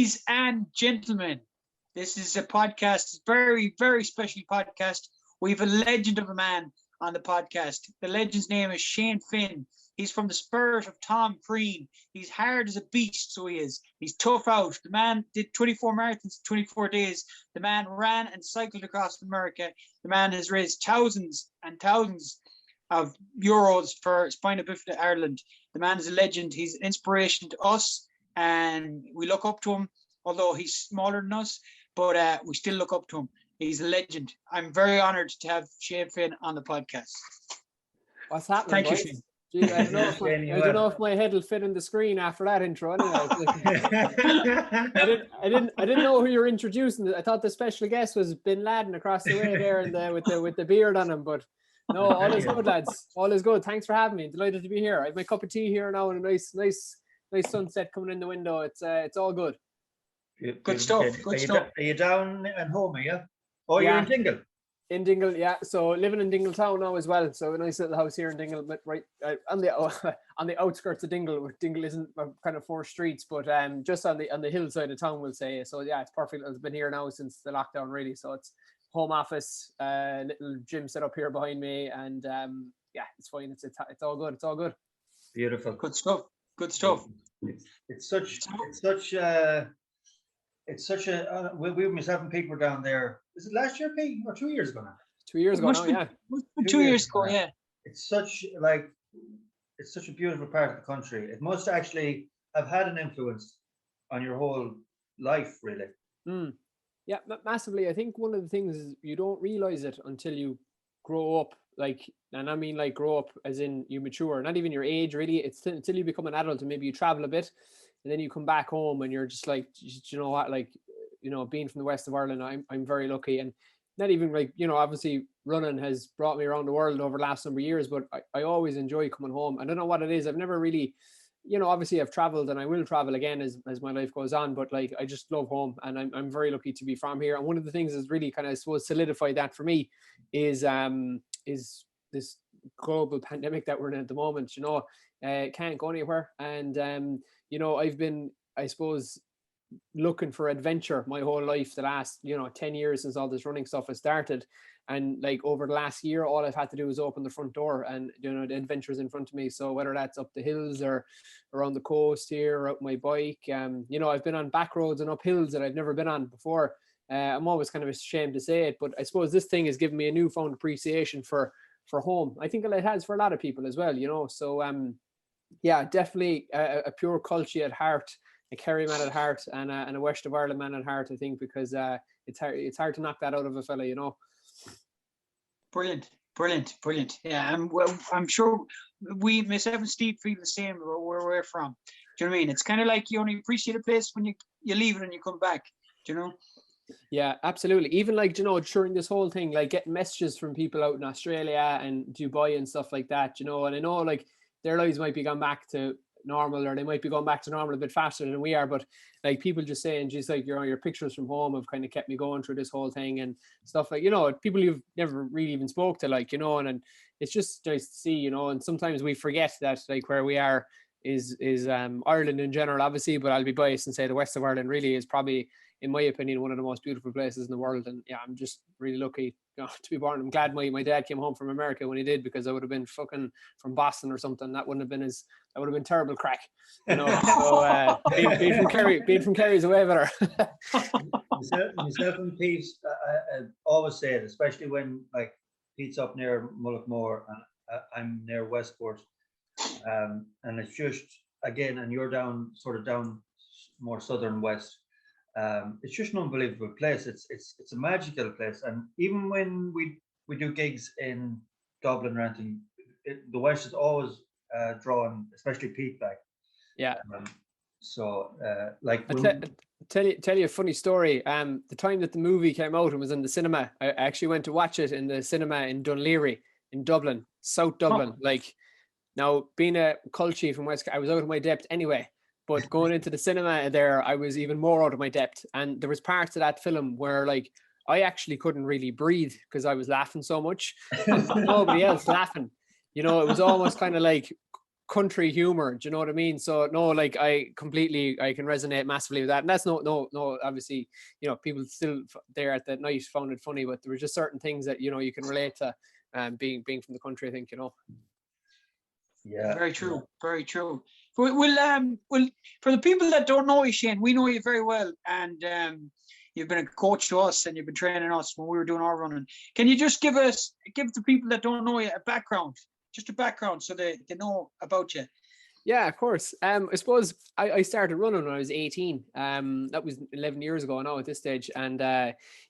Ladies and gentlemen, this is a podcast, very, very special podcast. We have a legend of a man on the podcast. The legend's name is Shane Finn. He's from the spirit of Tom Crean. He's hard as a beast, so he is. He's tough out. The man did 24 marathons, 24 days. The man ran and cycled across America. The man has raised thousands and thousands of euros for Spina Bifida Ireland. The man is a legend. He's an inspiration to us, and we look up to him, although he's smaller than us, but we still look up to him. He's a legend. I'm very honoured to have Shane Finn on the podcast. What's happening? Thank you, Shane. Gee, I don't know if my head will fit in the screen after that intro. Anyway, I didn't know who you were introducing. I thought the special guest was Bin Laden across the way there, and with the beard on him. But no, all is good, lads. All is good. Thanks for having me. Delighted to be here. I have my cup of tea here now, and a nice sunset coming in the window. It's all good. Good stuff. Good stuff. Are you down at home? Are you? Oh, you're in Dingle. In Dingle, yeah. So living in Dingle town now as well. So a nice little house here in Dingle, but right on the outskirts of Dingle. Dingle isn't kind of 4 streets, but just on the hillside of town, we'll say. So yeah, it's perfect. I've been here now since the lockdown, really. So it's home office, little gym set up here behind me, and yeah, it's fine. It's all good. It's all good. Beautiful. Good stuff. Good stuff. It's such a we myself and Pete were down there. Is it last year, Pete, or 2 years ago now? 2 years ago now, yeah. 2 years ago, yeah. It's such a beautiful part of the country. It must actually have had an influence on your whole life, really. Yeah, massively. I think one of the things is you don't realize it until you grow up, and I mean grow up as in you mature, not even your age really. It's until you become an adult and maybe you travel a bit, and then you come back home and you're just you know what, being from the west of Ireland, I'm very lucky, and not even obviously running has brought me around the world over the last number of years, but I always enjoy coming home. I don't know what it is. I've never really, obviously I've traveled and I will travel again as my life goes on, but I just love home, and I'm very lucky to be from here. And one of the things that's really kind of, I suppose, solidified that for me is this global pandemic that we're in at the moment. Can't go anywhere, and I've been, I suppose, looking for adventure my whole life, the last 10 years since all this running stuff has started, and over the last year all I've had to do is open the front door, and the adventure's in front of me. So whether that's up the hills or around the coast here or out my bike, I've been on back roads and up hills that I've never been on before. I'm always kind of ashamed to say it, but I suppose this thing has given me a newfound appreciation for home. I think it has for a lot of people as well, so yeah, definitely a pure culture at heart, a Kerry man at heart, and a West of Ireland man at heart, I think, because it's hard to knock that out of a fella, Brilliant. Yeah, I'm sure myself and Steve feel the same about where we're from. Do you know what I mean? It's kind of like you only appreciate a place when you leave it and you come back. Do you know? Yeah, absolutely. Even during this whole thing, getting messages from people out in Australia and Dubai and stuff like that, and I know their lives might be gone back to normal, or they might be going back to normal a bit faster than we are, but people just saying, just your pictures from home have kind of kept me going through this whole thing and stuff, people you've never really even spoke to, and it's just nice to see, and sometimes we forget that where we are is Ireland in general, obviously, but I'll be biased and say the west of Ireland really is probably, in my opinion, one of the most beautiful places in the world. And yeah, I'm just really lucky to be born. I'm glad my dad came home from America when he did, because I would have been fucking from Boston or something. That would have been terrible crack, So being from Kerry is way better. Myself and Pete, I always say it, especially when Pete's up near Mullaghmore and I'm near Westport, and it's just again, and you're down more southern west. It's just an unbelievable place. It's a magical place, and even when we do gigs in Dublin or anything, the West is always drawn, especially Pete back. Yeah. Tell you a funny story. The time that the movie came out and was in the cinema, I actually went to watch it in the cinema in Dunleary in Dublin, South Dublin. Now being a culture from West, I was out of my depth anyway. But going into the cinema there, I was even more out of my depth. And there was parts of that film where I actually couldn't really breathe because I was laughing so much. And nobody else laughing. It was almost kind of country humor. Do you know what I mean? So no, like I can resonate massively with that. And that's no, obviously, you know, people still there at that night found it funny, but there were just certain things that, you know, you can relate to, being from the country, I think, you know. Yeah. Very true. Very true. Well, for the people that don't know you, Shane, we know you very well, and you've been a coach to us, and you've been training us when we were doing our running. Can you just give the people that don't know you a background, so they know about you? Yeah, of course. I suppose I started running when I was 18. That was 11 years ago now at this stage. And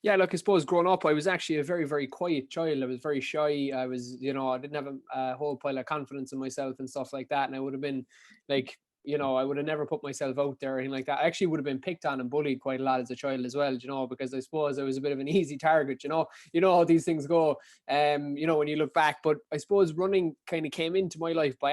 yeah, look, I suppose growing up, I was actually a very, very quiet child. I was very shy. I was, you know, I didn't have a whole pile of confidence in myself and stuff like that. And I would have been like, you know, I would have never put myself out there or anything like that. I actually would have been picked on and bullied quite a lot as a child as well, you know, because I suppose I was a bit of an easy target, you know how these things go, you know, when you look back. But I suppose running kind of came into my life by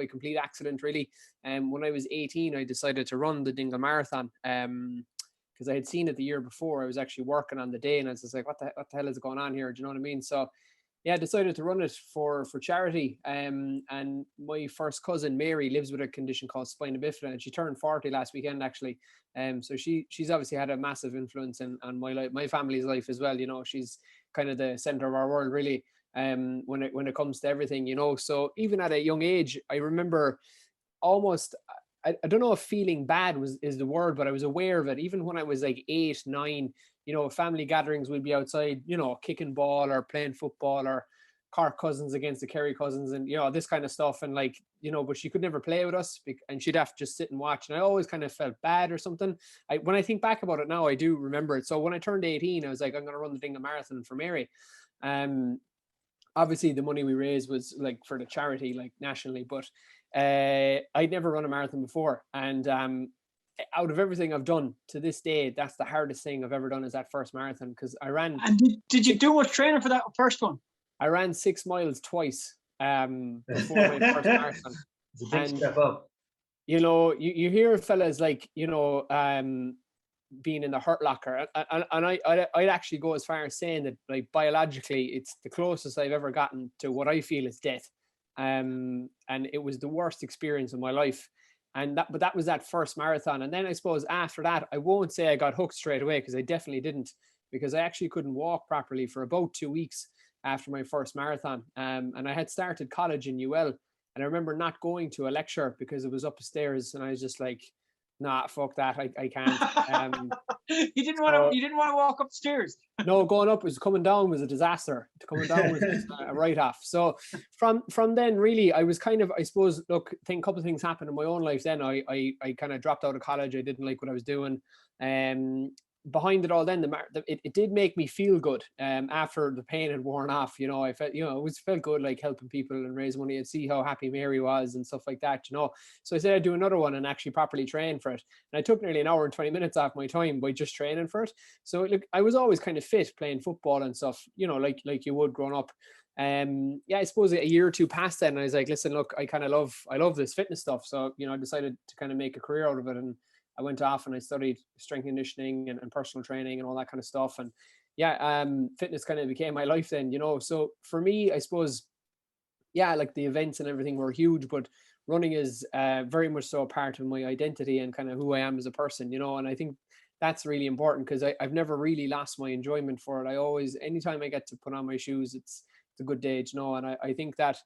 complete accident, really. When I was 18, I decided to run the Dingle Marathon, because I had seen it the year before. I was actually working on the day, and I was just like, what the hell is going on here? Do you know what I mean? So yeah, I decided to run it for charity. And my first cousin, Mary, lives with a condition called spina bifida, and she turned 40 last weekend, actually. So she's obviously had a massive influence on my life, my family's life as well. You know, she's kind of the center of our world, really, when it comes to everything, you know. So even at a young age, I remember almost, I don't know if feeling bad is the word, but I was aware of it. Even when I was like 8, 9, you know, family gatherings, we'd be outside, you know, kicking ball or playing football, or Cork cousins against the Kerry cousins, and, you know, this kind of stuff. And like, you know, but she could never play with us, and she'd have to just sit and watch. And I always kind of felt bad or something. When I think back about it now, I do remember it. So when I turned 18, I was like, I'm going to run the Dingle Marathon for Mary. Obviously the money we raised was like for the charity, like nationally, but I'd never run a marathon before. And out of everything I've done to this day, that's the hardest thing I've ever done, is that first marathon, because I ran. And did you do much training for that first one? I ran 6 miles twice before my first marathon. It's a big step up. You know, you hear fellas like, you know, being in the hurt locker, and I'd actually go as far as saying that, like, biologically, it's the closest I've ever gotten to what I feel is death. And it was the worst experience of my life. But that was that first marathon. And then I suppose after that, I won't say I got hooked straight away, because I definitely didn't, because I actually couldn't walk properly for about 2 weeks after my first marathon. And I had started college in UL, and I remember not going to a lecture because it was upstairs, and I was just like, nah, fuck that, I can't. You didn't want to walk upstairs. No, coming down was a disaster. Coming down was just a write-off. So from then, really, I was kind of, I suppose, look, a couple of things happened in my own life then. I kind of dropped out of college. I didn't like what I was doing. Behind it all, then it did make me feel good. After the pain had worn off, you know, I felt, you know, it felt good, like helping people and raise money, and see how happy Mary was and stuff like that, you know. So I said I'd do another one and actually properly train for it. And I took nearly an hour and 20 minutes off my time by just training for it. So look, I was always kind of fit, playing football and stuff, you know, like you would growing up. Yeah, I suppose a year or two past then, I was like, listen, look, I love this fitness stuff. So, you know, I decided to kind of make a career out of it, and I went off and I studied strength conditioning and personal training and all that kind of stuff. And yeah, fitness kind of became my life then, you know. So for me, I suppose, yeah, like the events and everything were huge, but running is very much so a part of my identity and kind of who I am as a person, you know. And I think that's really important, because I've never really lost my enjoyment for it. I always, anytime I get to put on my shoes, it's a good day, you know. And I think that,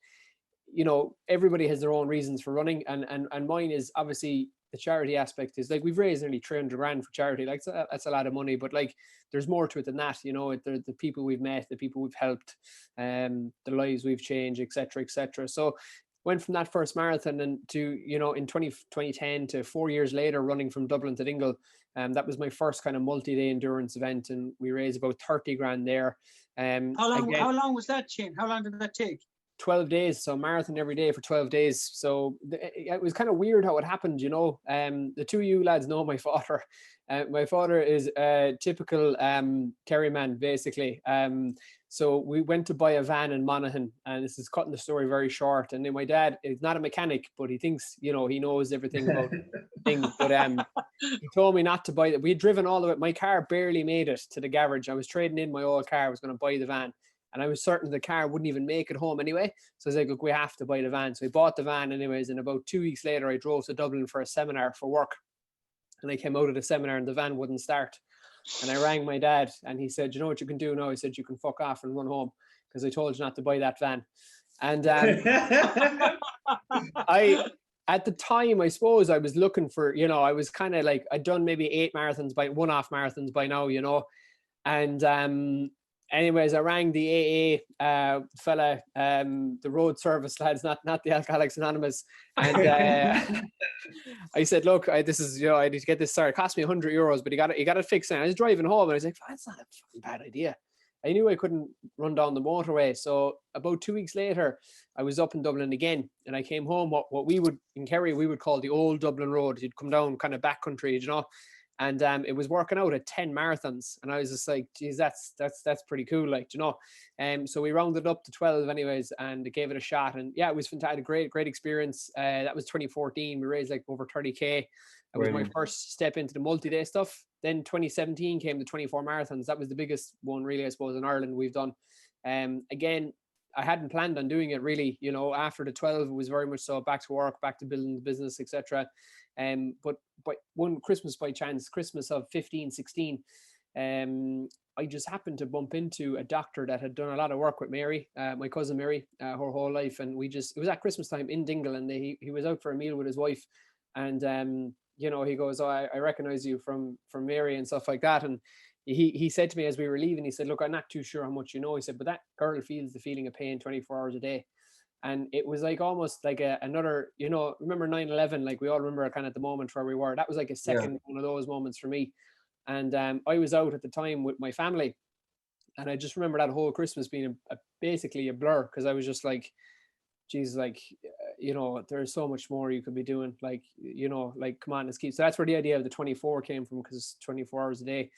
you know, everybody has their own reasons for running, and mine is obviously the charity aspect. Is like, we've raised nearly 300 grand for charity. Like, that's a lot of money, but like, there's more to it than that, you know. The people we've met, the people we've helped, the lives we've changed, etc., etc. So went from that first marathon and to, you know, in 2010 to 4 years later, running from Dublin to Dingle. That was my first kind of multi-day endurance event, and we raised about 30 grand there. How long was that, Shane? How long did that take? 12 days, so marathon every day for 12 days. So it was kind of weird how it happened, you know. The two of you lads know my father. My father is a typical Kerry man, basically. So we went to buy a van in Monaghan, and this is cutting the story very short. And then my dad is not a mechanic, but he thinks, you know, he knows everything about things. But he told me not to buy it. We had driven all the way. My car barely made it to the garage. I was trading in my old car. I was going to buy the van. And I was certain the car wouldn't even make it home anyway. So I was like, look, we have to buy the van. So I bought the van anyways. And about 2 weeks later, I drove to Dublin for a seminar for work. And I came out of the seminar and the van wouldn't start. And I rang my dad and he said, you know what you can do now? He said, you can fuck off and run home because I told you not to buy that van. And at the time, I suppose I was looking for, you know, I was kind of like, I'd done maybe 8 marathons one-off marathons by now, you know. And anyways, I rang the AA fella, the road service lads, not the Alcoholics Anonymous. And I said, look, this is, you know, I need to get this started. It cost me €100, but you got it fixed. And I was driving home and I was like, that's not a fucking bad idea. I knew I couldn't run down the motorway. So about 2 weeks later, I was up in Dublin again. And I came home, what we would, in Kerry, we would call the old Dublin Road. You'd come down kind of backcountry, you know. And it was working out at 10 marathons. And I was just like, geez, that's pretty cool, like, you know. So we rounded up to 12 anyways and gave it a shot. And yeah, it was fantastic. Great experience. That was 2014. We raised like over 30K. That was my first step into the multi-day stuff. Then 2017 came the 24 marathons. That was the biggest one really, I suppose, in Ireland we've done. Again, I hadn't planned on doing it really, you know. After the 12, it was very much so back to work, back to building the business, etc. But one Christmas by chance, Christmas of 15, 16, I just happened to bump into a doctor that had done a lot of work with Mary, my cousin Mary, her whole life. And it was at Christmas time in Dingle, and he was out for a meal with his wife. And, you know, he goes, oh, I recognize you from Mary and stuff like that. And he said to me as we were leaving, he said, look, I'm not too sure how much you know. He said, but that girl feels the feeling of pain 24 hours a day. And it was like almost like another, you know, remember 9/11, like we all remember kind of at the moment where we were. That was like a second one of those moments for me. And I was out at the time with my family. And I just remember that whole Christmas being basically a blur, because I was just like, geez, like, you know, there's so much more you could be doing. Like, you know, like, come on, let's keep. So that's where the idea of the 24 came from, because it's 24 hours a day.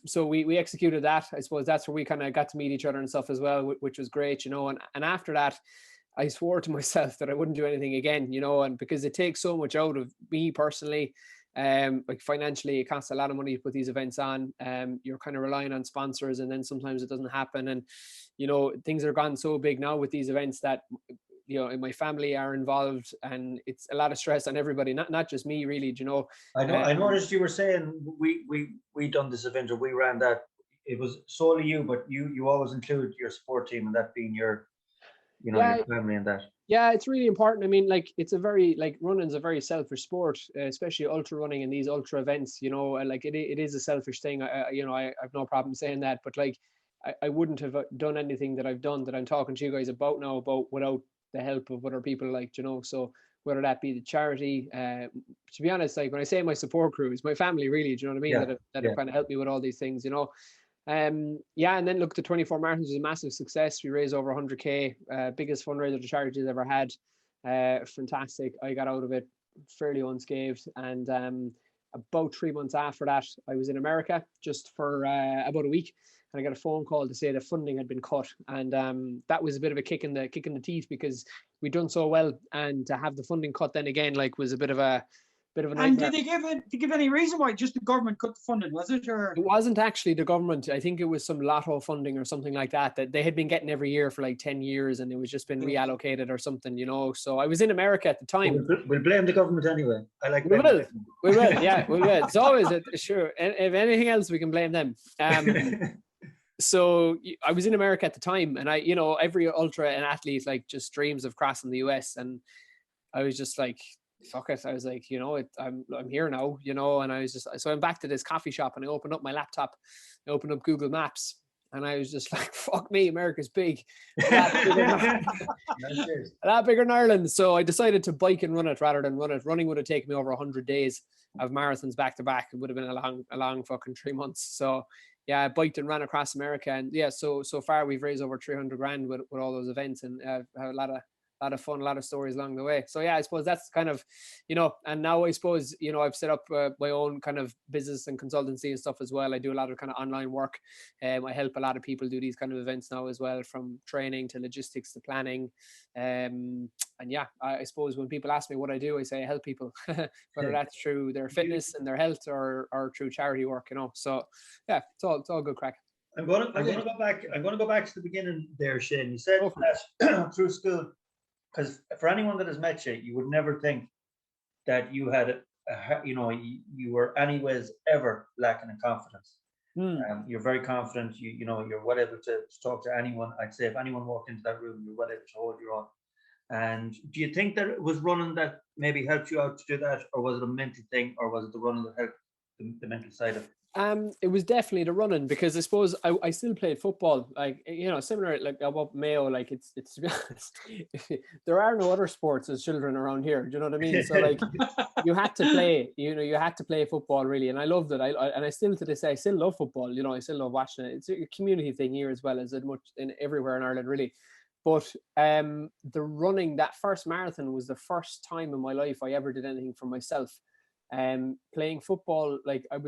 So we executed that. I suppose that's where we kind of got to meet each other and stuff as well, which was great, you know. And after that, I swore to myself that I wouldn't do anything again, you know, and because it takes so much out of me personally, like financially, it costs a lot of money to put these events on. You're kind of relying on sponsors, and then sometimes it doesn't happen. And, you know, things are gone so big now with these events that, you know, my family are involved, and it's a lot of stress on everybody, not just me really, you know. I noticed you were saying we done this event, or we ran that. It was solely you, but you always include your support team, and that being your, you know, your family and that. Yeah, it's really important. I mean, like, it's a very, like, running's a very selfish sport, especially ultra running and these ultra events, you know. Like it is a selfish thing. You know, I have no problem saying that, but like, I wouldn't have done anything that I've done, that I'm talking to you guys about now, without the help of other people, like, you know. So whether that be the charity, to be honest, like, when I say my support crew, it's my family really, do you know what I mean? That have kind of helped me with all these things, you know. And then look, the 24 marathons was a massive success. We raised over 100K, biggest fundraiser the charity's ever had. Fantastic. I got out of it fairly unscathed. And about 3 months after that, I was in America just for about a week, and I got a phone call to say the funding had been cut. And that was a bit of a kick in the teeth, because we'd done so well, and to have the funding cut then again, like, was a bit of a nightmare. And did they give any reason why? Just the government cut the funding, was it? Or it wasn't actually the government. I think it was some lotto funding or something like that they had been getting every year for like 10 years, and it was just been reallocated or something, you know. So I was in America at the time. We'll blame the government anyway. I like. We will. Yeah, we will. It's always sure. And if anything else, we can blame them. So I was in America at the time, and I, you know, every ultra and athlete like just dreams of crossing the US, and I was just like, fuck it. I was like, you know, I'm here now, you know. And I was just, so I'm back to this coffee shop, and I opened up my laptop, I opened up Google Maps, and I was just like, fuck me, America's big. A lot bigger than Ireland. So I decided to bike and run it rather than run it. Running would have taken me over 100 days of marathons back to back. It would have been a long fucking 3 months. So yeah, I biked and ran across America, and yeah, so far we've raised over 300 grand with all those events, and had a lot of fun, a lot of stories along the way. So yeah, I suppose that's kind of, you know, and now I suppose, you know, I've set up my own kind of business and consultancy and stuff as well. I do a lot of kind of online work. I help a lot of people do these kind of events now as well, from training to logistics to planning. And yeah, I suppose when people ask me what I do, I say I help people, whether that's through their fitness and their health or through charity work, you know. So yeah, it's all good crack. I'm going to go back. I'm going to go back to the beginning there, Shane. You said that through school, because for anyone that has met you, you would never think that you had, you were anyways ever lacking in confidence. You're very confident. You're well able to talk to anyone. I'd say if anyone walked into that room, you're well able to hold your own. And do you think that it was running that maybe helped you out to do that, or was it a mental thing, or was it the running that helped the mental side of it? It was definitely the running, because I suppose I still played football, like, similar, like about Mayo, like it's to be honest, there are no other sports as children around here. Do you know what I mean? So like you had to play, you had to play football really, and I loved it. I still to this day I still love football. I still love watching it. It's a community thing here as well as it much in everywhere in Ireland really. But the running, that first marathon was the first time in my life I ever did anything for myself. Playing football, like I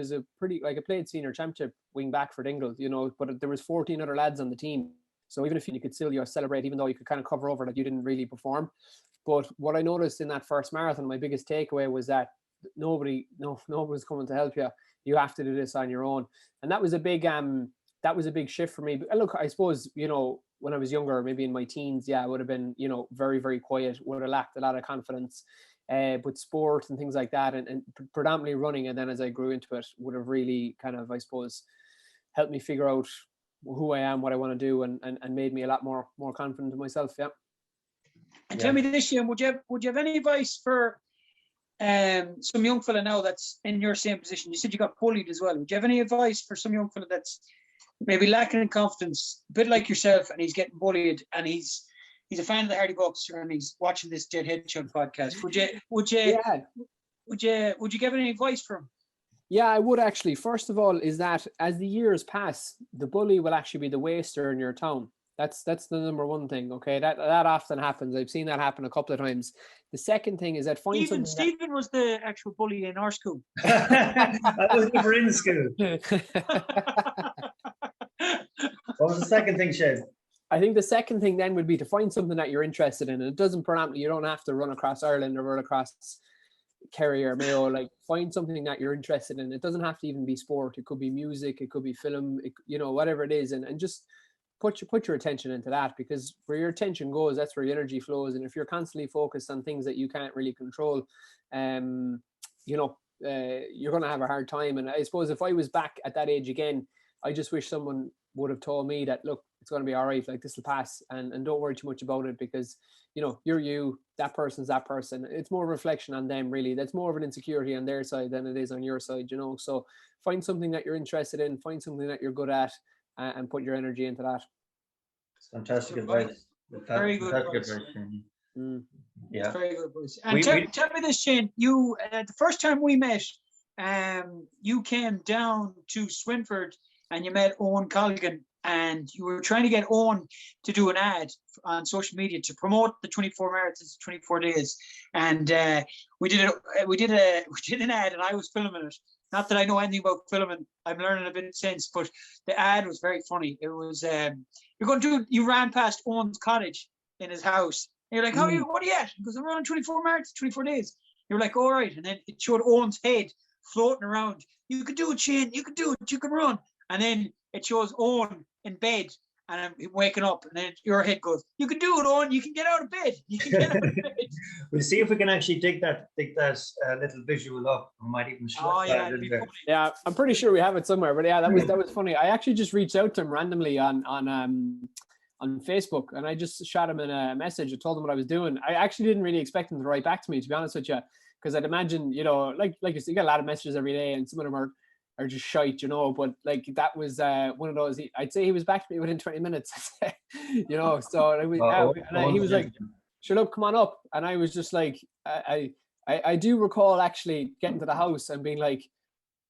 played senior championship wing back for Dingle, but there was 14 other lads on the team. So even if you could still celebrate, even though you could kind of cover over that you didn't really perform. But what I noticed in that first marathon, my biggest takeaway was that nobody was coming to help you. You have to do this on your own. And that was a big shift for me. But look, I suppose, when I was younger, maybe in my teens, I would have been, very, very quiet, would have lacked a lot of confidence. But sport and things like that, and predominantly running, and then as I grew into it, would have really kind of, I suppose, helped me figure out who I am, what I want to do, and made me a lot more confident in myself. Yeah. And tell me this, Shane, would you have any advice for some young fella now that's in your same position? You said you got bullied as well. Would you have any advice for some young fella that's maybe lacking in confidence, a bit like yourself, and he's getting bullied, and he's a fan of the Hardy Bucks, and he's watching this Dead Hedgehog podcast? Would you give any advice for him? Yeah, I would actually. First of all, is that as the years pass, the bully will actually be the waster in your town. That's the number one thing. Okay, that often happens. I've seen that happen a couple of times. The second thing is that Stephen was the actual bully in our school. I was never in school. What was the second thing, Shane? I think the second thing then would be to find something that you're interested in. And it doesn't you don't have to run across Ireland or run across Kerry or Mayo. Like, find something that you're interested in. It doesn't have to even be sport. It could be music. It could be film. Whatever it is, and just put your attention into that, because where your attention goes, that's where your energy flows. And if you're constantly focused on things that you can't really control, you're going to have a hard time. And I suppose if I was back at that age again, I just wish someone would have told me that, look, it's going to be all right. Like, this will pass, and don't worry too much about it, because, you're you, that person's that person. It's more a reflection on them, really. That's more of an insecurity on their side than it is on your side, So find something that you're interested in, find something that you're good at, and put your energy into that. Fantastic advice. Very good advice. Yeah. Very good advice. And tell me this, Shane. You, the first time we met, you came down to Swinford and you met Owen Colgan, and you were trying to get Owen to do an ad on social media to promote the 24 marathons, 24 days. And we did an ad, and I was filming it. Not that I know anything about filming, I'm learning a bit since, but the ad was very funny. It was you ran past Owen's cottage in his house. And you're like, what are you at? He goes, I'm running 24 marathons, 24 days. You're like, all right. And then it showed Owen's head floating around. You could do it, Shane. You could do it. You can run. And then it shows Owen in bed, and I'm waking up, and then your head goes, you can do it, Owen. You can get out of bed. You can get out of bed. We'll see if we can actually dig that little visual up. We might even show it. Yeah, I'm pretty sure we have it somewhere. But yeah, that was funny. I actually just reached out to him randomly on Facebook, and I just shot him in a message. I told him what I was doing. I actually didn't really expect him to write back to me, to be honest with you, because I'd imagine, like you get a lot of messages every day, and some of them are just shite, but like that was one of those. I'd say he was back to me within 20 minutes. So he was like, sure, look, come on up. And I was just like, I do recall actually getting to the house and being like,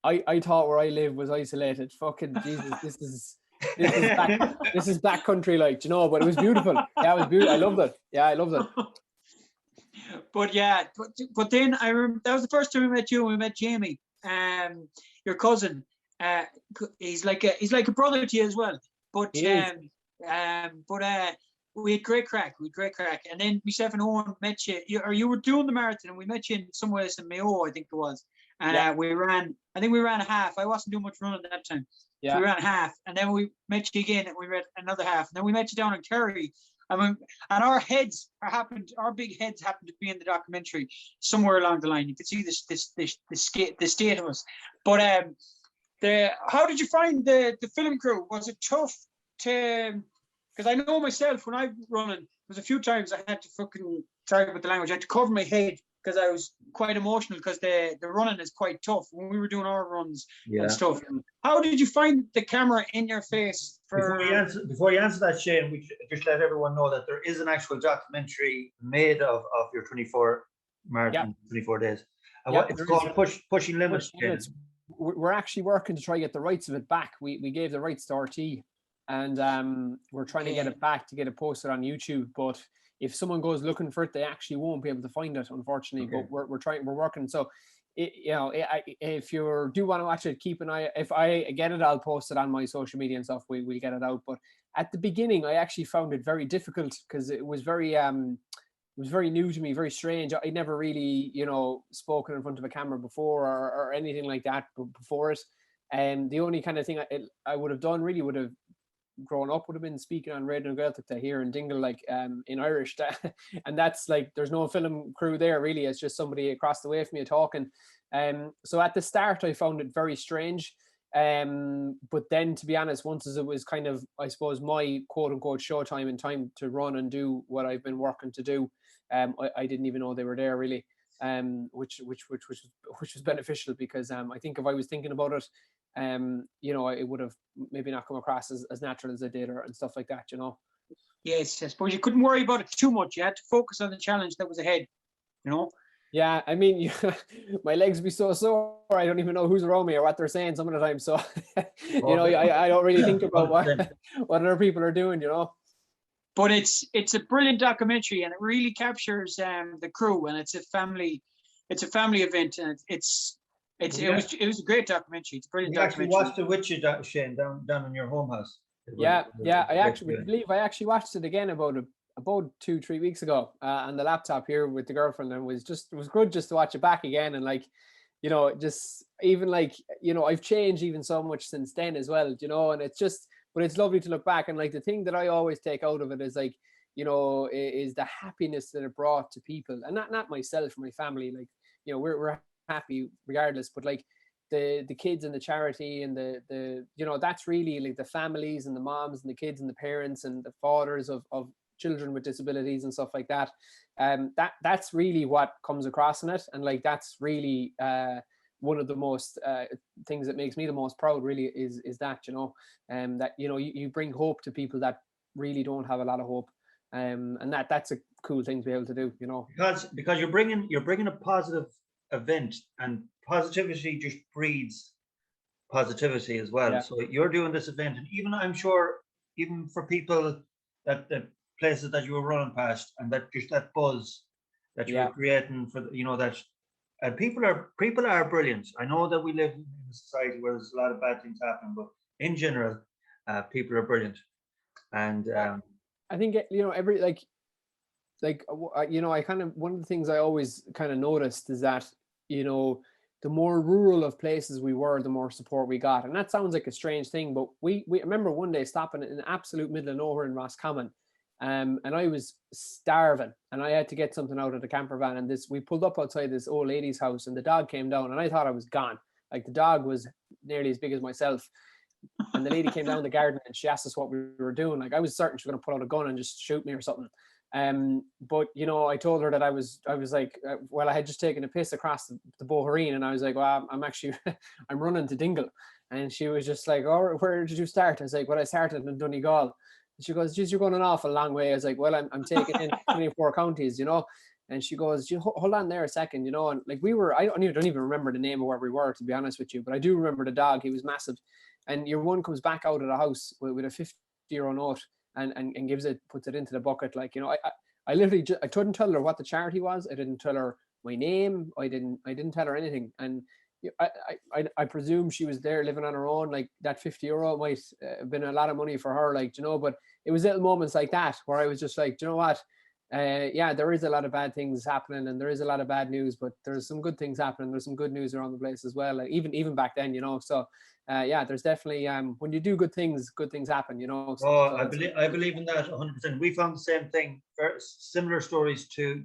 I thought where I live was isolated. Fucking Jesus, this is back country, like, but it was beautiful. Yeah, it was beautiful. I loved it. Yeah, I loved it. But yeah, but then I remember that was the first time we met you, and we met Jamie, your cousin. He's like a brother to you as well. But we had great crack. And then myself and Owen met you, or you were doing the marathon, and we met you in some ways in Mayo, I think it was. And we ran a half. I wasn't doing much running at that time. So we ran half, and then we met you again, and we ran another half, and then we met you down in Kerry. I mean, and our big heads happened to be in the documentary somewhere along the line. You could see the state of us. But how did you find the film crew? Was it tough to? Because I know myself, when I running, there was a few times I had to sorry about the language, I had to cover my head because I was quite emotional, because the running is quite tough when we were doing our runs and stuff. How did you find the camera in your face? Before you answer that, Shane, we just let everyone know that there is an actual documentary made of your 24 marathon, 24 days. It's called Pushing Limits. We're actually working to try to get the rights of it back. We gave the rights to RT, and we're trying to get it back to get it posted on YouTube. But if someone goes looking for it, they actually won't be able to find it, unfortunately. But we're working. So, if you do want to watch it, keep an eye. If I get it, I'll post it on my social media and stuff. We'll get it out. But at the beginning, I actually found it very difficult, because it was very new to me, very strange. I never really, spoken in front of a camera before or anything like that before it. And the only kind of thing I would have done really would have grown up would have been speaking on Radio Gaeltacht here in Dingle, like in Irish, and that's like, there's no film crew there really. It's just somebody across the way from you talking. So at the start I found it very strange, but then, to be honest, once as it was kind of, I suppose, my quote unquote showtime and time to run and do what I've been working to do, I didn't even know they were there really, which was beneficial, because I think if I was thinking about it, it would have maybe not come across as natural as it did, and stuff like that, Yes, I suppose you couldn't worry about it too much. You had to focus on the challenge that was ahead, Yeah, I mean, my legs be so sore, I don't even know who's around me or what they're saying some of the time. So, I don't really think about what other people are doing, But it's a brilliant documentary, and it really captures the crew, and it's a family event, and it was a great documentary. It's a brilliant documentary. You actually watched it with you, Shane, down in your home house. I actually watched it again about 2-3 weeks ago on the laptop here with the girlfriend, and it was good just to watch it back again, and just even I've changed even so much since then as well, and but it's lovely to look back, and the thing that I always take out of it is is the happiness that it brought to people, and not myself or my family. We're happy regardless, but the kids and the charity and the that's really the families and the moms and the kids and the parents and the fathers of children with disabilities and stuff like that. That's really what comes across in it, and that's really one of the most things that makes me the most proud really is that that you bring hope to people that really don't have a lot of hope, and that's a cool thing to be able to do, because you're bringing a positive event, and positivity just breeds positivity as well. So you're doing this event, and even I'm sure even for people that the places that you were running past, and that buzz that you were creating for that, and people are brilliant. I know that we live in a society where there's a lot of bad things happening, but in general, people are brilliant. And I think every I kind of, one of the things I always kind of noticed is that the more rural of places we were, the more support we got. And that sounds like a strange thing, but we remember one day stopping in the absolute middle of nowhere in Roscommon, and I was starving, and I had to get something out of the camper van, and we pulled up outside this old lady's house, and the dog came down, and I thought I was gone. The dog was nearly as big as myself, and the lady came down the garden, and she asked us what we were doing. I was certain she was going to pull out a gun and just shoot me or something. But I told her that I was like, well, I had just taken a piss across the Bohereen, and I was like, well, I'm actually I'm running to Dingle. And she was just like, oh, where did you start? I was like, well, I started in Donegal. And she goes, geez, you're going an awful long way. I was like, well, I'm taking in 24 counties, and she goes, hold on there a second, and I don't even remember the name of where we were, to be honest with you, but I do remember the dog. He was massive. And your one comes back out of the house with a 50-euro note, and puts it into the bucket. I literally I couldn't tell her what the charity was. I didn't tell her my name. I didn't tell her anything. And I presume she was there living on her own. That 50 euro might have been a lot of money for her, but it was little moments like that where I was just like, do you know what? yeah, there is a lot of bad things happening, and there is a lot of bad news, but there's some good things happening. There's some good news around the place as well. Even back then, so yeah, there's definitely when you do good things happen, Oh, So I believe in that 100%. We found the same thing, similar stories to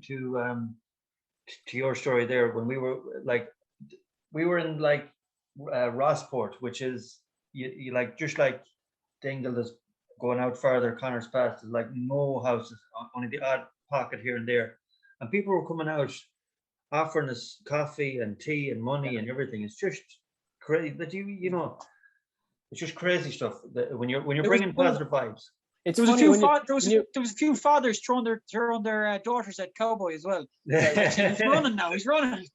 your story there. When we were in like Rossport, which is you like just like Dingle is going out further, Connor's Pass, there's like no houses, only the odd pocket here and there, and people were coming out offering us coffee and tea and money and everything. It's just crazy that it's just crazy stuff that when you're bringing positive vibes. It's there was funny there was a few fathers throwing their daughters at Cowboy as well. He's running now. He's running.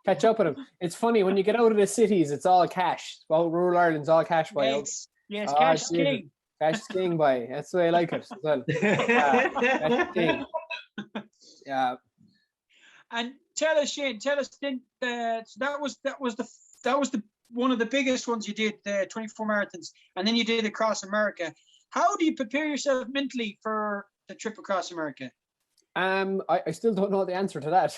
Catch up with him. It's funny when you get out of the cities, it's all cash. Well, rural Ireland's all cash by. Yes, cash is king. Cash is king by. That's the way I like it as well. Cash is king. Yeah. And tell us, Shane. Tell us. Then that was the one of the biggest ones you did, the 24 marathons, and then you did across America. How do you prepare yourself mentally for the trip across America? I still don't know the answer to that.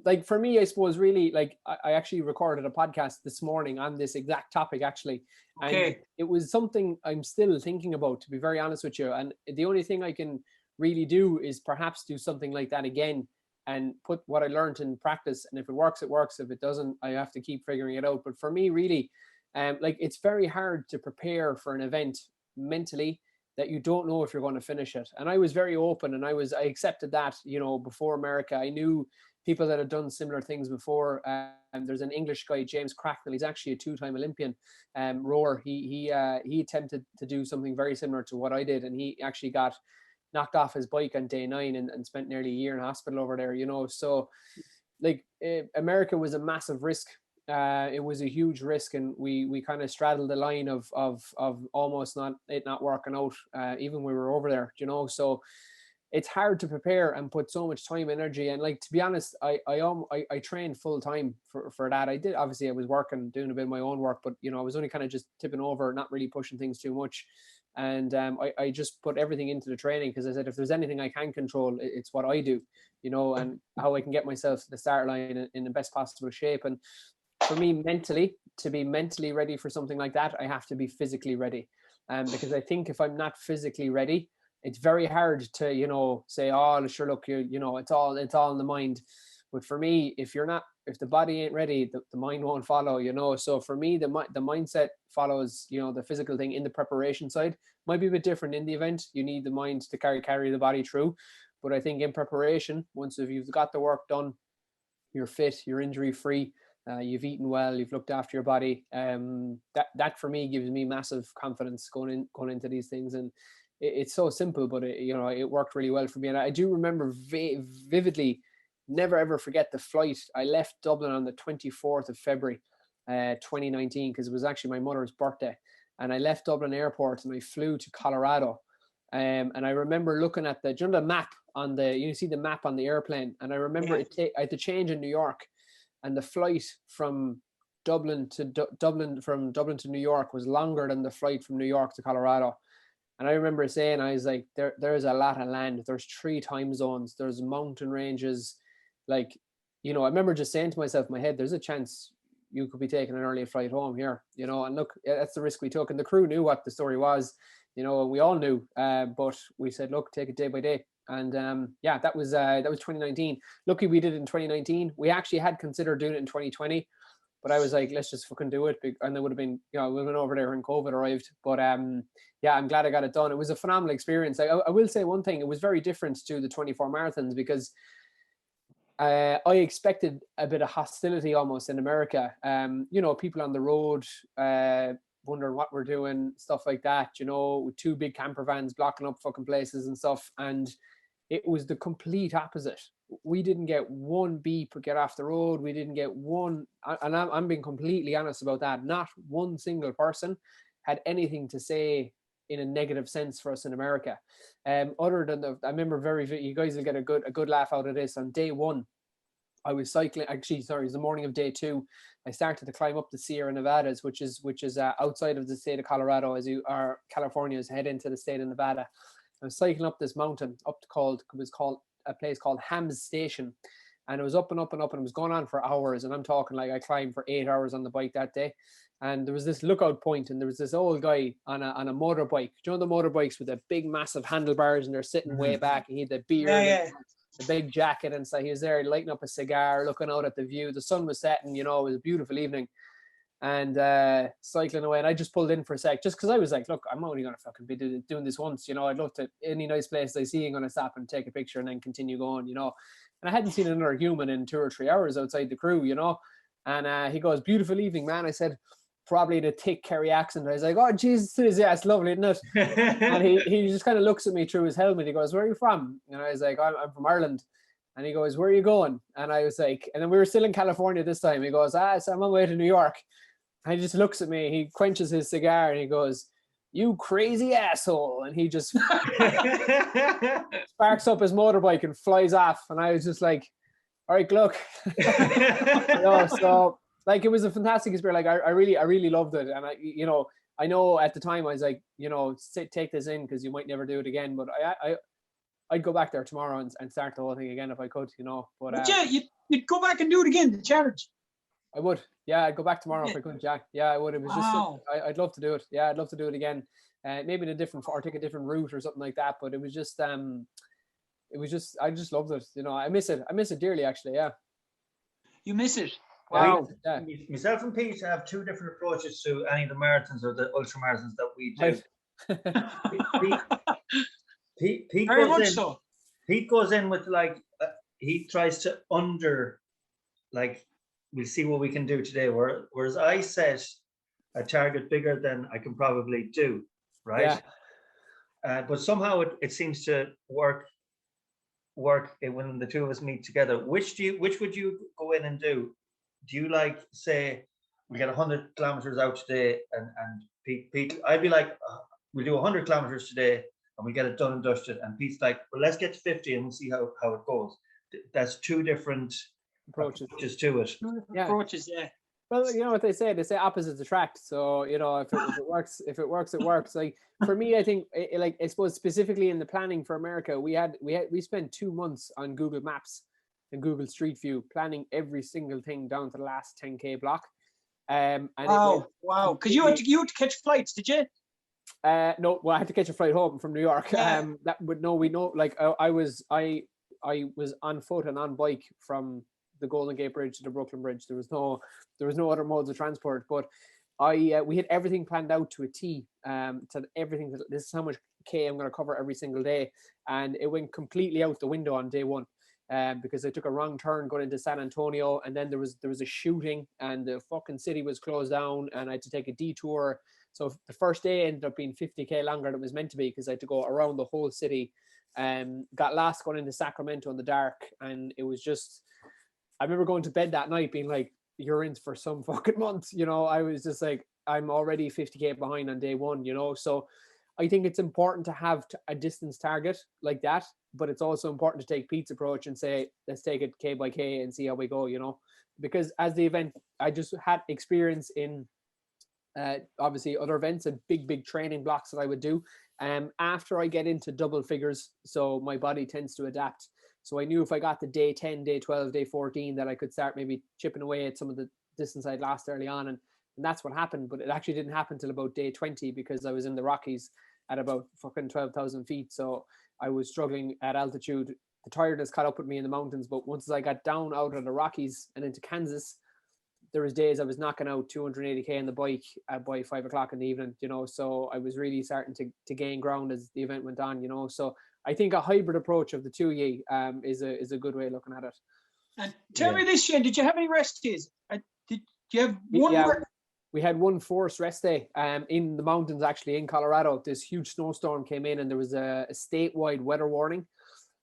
Like for me, I suppose really like I actually recorded a podcast this morning on this exact topic actually. Okay. And it was something I'm still thinking about, to be very honest with you. And the only thing I can really do is perhaps do something like that again and put what I learned in practice. And if it works, it works. If it doesn't, I have to keep figuring it out. But for me, really, like it's very hard to prepare for an event mentally that you don't know if you're going to finish it. And I was very open, and I accepted that, before America. I knew people that had done similar things before. And there's an English guy, James Cracknell. He's actually a 2-time Olympian rower. He attempted to do something very similar to what I did, and he actually got knocked off his bike on day 9 and spent nearly a year in hospital over there. So like America was a massive risk. It was a huge risk, and we kind of straddled the line of almost not working out, even when we were over there, so it's hard to prepare and put so much time, energy, and like, to be honest, I trained full time for that. I did, obviously I was working, doing a bit of my own work, but I was only kind of just tipping over, not really pushing things too much. And I just put everything into the training, because I said, if there's anything I can control, it's what I do, and how I can get myself to the start line in the best possible shape. And for me, to be mentally ready for something like that, I have to be physically ready. Because I think if I'm not physically ready, it's very hard to, say, oh, sure, look, it's all in the mind. But for me, if the body ain't ready, the mind won't follow, So for me, the mindset follows, the physical thing in the preparation side. Might be a bit different in the event. You need the mind to carry the body through. But I think in preparation, once if you've got the work done, you're fit, you're injury free, you've eaten well, you've looked after your body. That for me gives me massive confidence going into these things. And it's so simple, but it worked really well for me. And I do remember vividly, never ever forget the flight. I left Dublin on the 24th of February, 2019, because it was actually my mother's birthday. And I left Dublin Airport and I flew to Colorado. And I remember looking at the map you see the map on the airplane. And I remember I had to change in New York. And the flight from Dublin to New York was longer than the flight from New York to Colorado. And I remember saying, I was like, there's a lot of land. There's 3 time zones. There's mountain ranges. Like, I remember just saying to myself in my head, there's a chance you could be taking an early flight home here, and look, that's the risk we took. And the crew knew what the story was, and we all knew, but we said, look, take it day by day. And that was 2019. Lucky we did it in 2019. We actually had considered doing it in 2020, but I was like, let's just fucking do it. And there would have been, we went over there when COVID arrived. But I'm glad I got it done. It was a phenomenal experience. I will say one thing, it was very different to the 24 marathons, because I expected a bit of hostility almost in America. People on the road, wondering what we're doing, stuff like that, with 2 big camper vans blocking up fucking places and stuff. And it was the complete opposite. We didn't get one beep or get off the road. We didn't get one, and I'm being completely honest about that. Not one single person had anything to say in a negative sense for us in America. Other than I remember you guys will get a good laugh out of this. On day 1, I was cycling. Actually, sorry, it was the morning of day 2. I started to climb up the Sierra Nevadas, which is outside of the state of Colorado, as you are California is head into the state of Nevada. I was cycling up this mountain it was called a place called Hams Station, and it was up and up and up, and it was going on for hours. And I'm talking like I climbed for 8 hours on the bike that day. And there was this lookout point, and there was this old guy on a motorbike. Do you know the motorbikes with the big massive handlebars, and they're sitting way back, and he had the beard, the big jacket, and so he was there lighting up a cigar, looking out at the view. The sun was setting, it was a beautiful evening, and cycling away. And I just pulled in for a sec, just because I was like, look, I'm only gonna fucking be doing this once, I'd love to, any nice place I see, I'm gonna stop and take a picture and then continue going, And I hadn't seen another human in 2 or 3 hours outside the crew, And he goes, beautiful evening, man. I said, probably in a thick Kerry accent. I was like, oh, Jesus, yeah, it's lovely, isn't it? And he just kind of looks at me through his helmet. He goes, where are you from? And I was like, I'm from Ireland. And he goes, where are you going? And I was like, and then we were still in California this time. He goes, so I'm on my way to New York. And he just looks at me. He quenches his cigar and he goes, you crazy asshole. And he just sparks up his motorbike and flies off. And I was just like, all right, look. So like, it was a fantastic experience. Like, I really loved it. And I know at the time I was like, take this in because you might never do it again. But I'd go back there tomorrow and start the whole thing again if I could, But yeah, you'd go back and do it again, the challenge. I would. Yeah, I'd go back tomorrow if I could, Jack. Yeah, I would. It was just, I'd love to do it. Yeah, I'd love to do it again. Maybe or take a different route or something like that. But it was just, I just loved it. I miss it. I miss it dearly, actually. Yeah. You miss it. Wow. Yeah. Myself and Pete have two different approaches to any of the marathons or the ultra marathons that we do. Pete Very goes much in, so. Pete goes in with he tries to we'll see what we can do today. Whereas I set a target bigger than I can probably do, right? Yeah. But somehow it seems to work when the two of us meet together. Which would you go in and do? Do you say we get 100 kilometers out today and Pete, I'd be like, we'll do 100 kilometers today and we get it done and dusted. And Pete's like, well, let's get to 50 and we'll see how it goes. That's two different approaches to it. Approaches, yeah. Well, you know what they say opposites attract. So, if it works, it works. Like for me, I think I suppose specifically in the planning for America, we spent 2 months on Google Maps and Google Street View planning every single thing down to the last 10K block. And wow. Because you had to catch flights, did you? No, well, I had to catch a flight home from New York. Yeah. We know. Like I was on foot and on bike from the Golden Gate Bridge to the Brooklyn Bridge. There was no other modes of transport. But we had everything planned out to a T. To everything. This is how much K I'm going to cover every single day, and it went completely out the window on day one. Because I took a wrong turn going into San Antonio, and then there was a shooting, and the fucking city was closed down, and I had to take a detour. So the first day ended up being 50K longer than it was meant to be because I had to go around the whole city. Got lost going into Sacramento in the dark, and it was just. I remember going to bed that night being like, "You're in for some fucking month," I was just like, "I'm already 50K behind on day one," So I think it's important to have a distance target like that, but it's also important to take Pete's approach and say, let's take it K by K and see how we go, because as the event, I just had experience in obviously other events and big training blocks that I would do. After I get into double figures, so my body tends to adapt. So I knew if I got to day 10, day 12, day 14, that I could start maybe chipping away at some of the distance I'd lost early on. And that's what happened. But it actually didn't happen till about day 20 because I was in the Rockies at about fucking 12,000 feet. So I was struggling at altitude. The tiredness caught up with me in the mountains. But once I got down out of the Rockies and into Kansas, there was days I was knocking out 280K on the bike by 5 o'clock in the evening, so I was really starting to gain ground as the event went on, so I think a hybrid approach of the two is a good way of looking at it. And tell me this, Shane, did you have any rest days? Did you have one? Yeah, we had one forced rest day in the mountains, actually, in Colorado. This huge snowstorm came in and there was a statewide weather warning.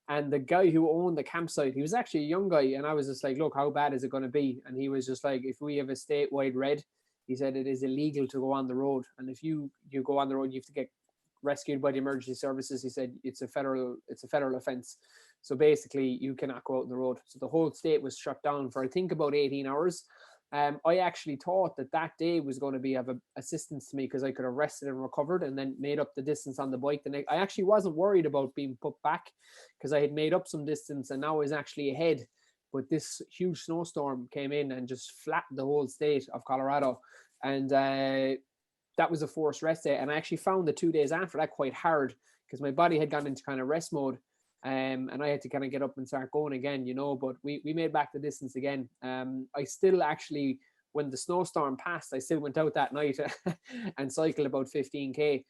And the guy who owned the campsite, he was actually a young guy. And I was just like, look, how bad is it going to be? And he was just like, if we have a statewide red, he said it is illegal to go on the road. And if you go on the road, you have to get rescued by the emergency services. He said it's a federal offense. So basically you cannot go out on the road. So the whole state was shut down for I think about 18 hours. I actually thought that day was going to be of assistance to me because I could have rested and recovered and then made up the distance on the bike. I actually wasn't worried about being put back because I had made up some distance and now I was actually ahead. But this huge snowstorm came in and just flattened the whole state of Colorado. And that was a forced rest day. And I actually found the 2 days after that quite hard because my body had gone into kind of rest mode. And I had to kind of get up and start going again, but we made back the distance again. I still actually, when the snowstorm passed, I still went out that night and cycled about 15K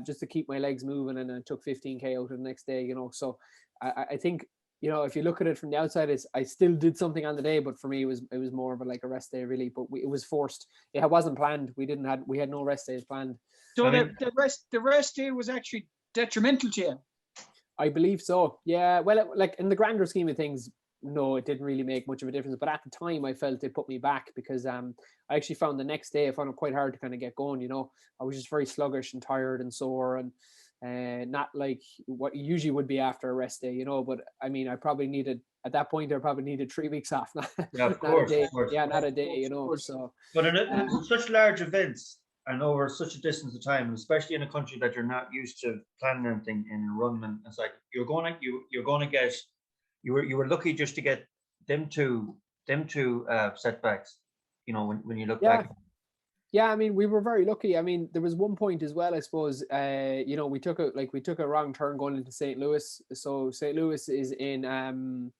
just to keep my legs moving, and I took 15K out the next day, So I think, if you look at it from the outside, I still did something on the day, but for me, it was more of a rest day really, but it was forced. It wasn't planned. We had no rest days planned. So the rest day was actually detrimental to you. I believe so. Yeah. Well, in the grander scheme of things, no, it didn't really make much of a difference. But at the time, I felt it put me back because I actually found the next day I found it quite hard to kind of get going. I was just very sluggish and tired and sore and not like what you usually would be after a rest day. But I mean, I probably needed 3 weeks off. Yeah, of course. Yeah, not a day. So. But in such large events, and over such a distance of time, especially in a country that you're not used to planning anything in a run, and it's like you were lucky just to get them two setbacks, when you look back. Yeah, I mean, we were very lucky. I mean, there was one point as well, I suppose, we took a wrong turn going into St. Louis. So St. Louis is in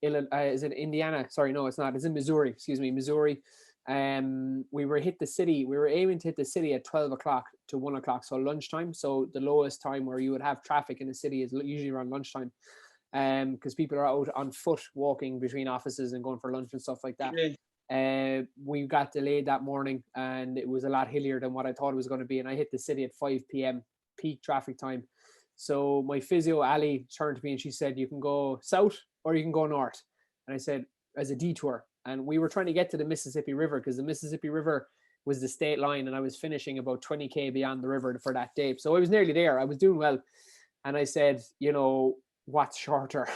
is in Indiana. Sorry, no, it's not. It's in Missouri. Excuse me, Missouri. We were aiming to hit the city at 12 o'clock to 1 o'clock, so lunchtime. So the lowest time where you would have traffic in the city is usually around lunchtime, because people are out on foot walking between offices and going for lunch and stuff like that. We got delayed that morning and it was a lot hillier than what I thought it was going to be, and I hit the city at 5 p.m. peak traffic time. So my physio Ali turned to me and she said, you can go south or you can go north. And I said, as a detour. And we were trying to get to the Mississippi River because the Mississippi River was the state line, and I was finishing about 20K beyond the river for that day. So I was nearly there. I was doing well. And I said, what's shorter?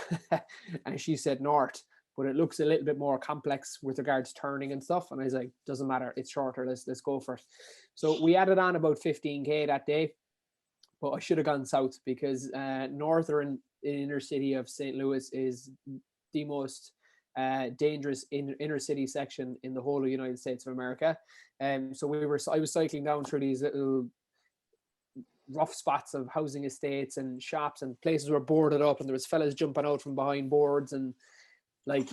And she said north, but it looks a little bit more complex with regards to turning and stuff. And I was like, doesn't matter. It's shorter. Let's go for it. So we added on about 15K that day, but I should have gone south because northern inner city of St. Louis is the most dangerous inner city section in the whole of United States of America. So I was cycling down through these little rough spots of housing estates and shops, and places were boarded up, and there was fellas jumping out from behind boards, and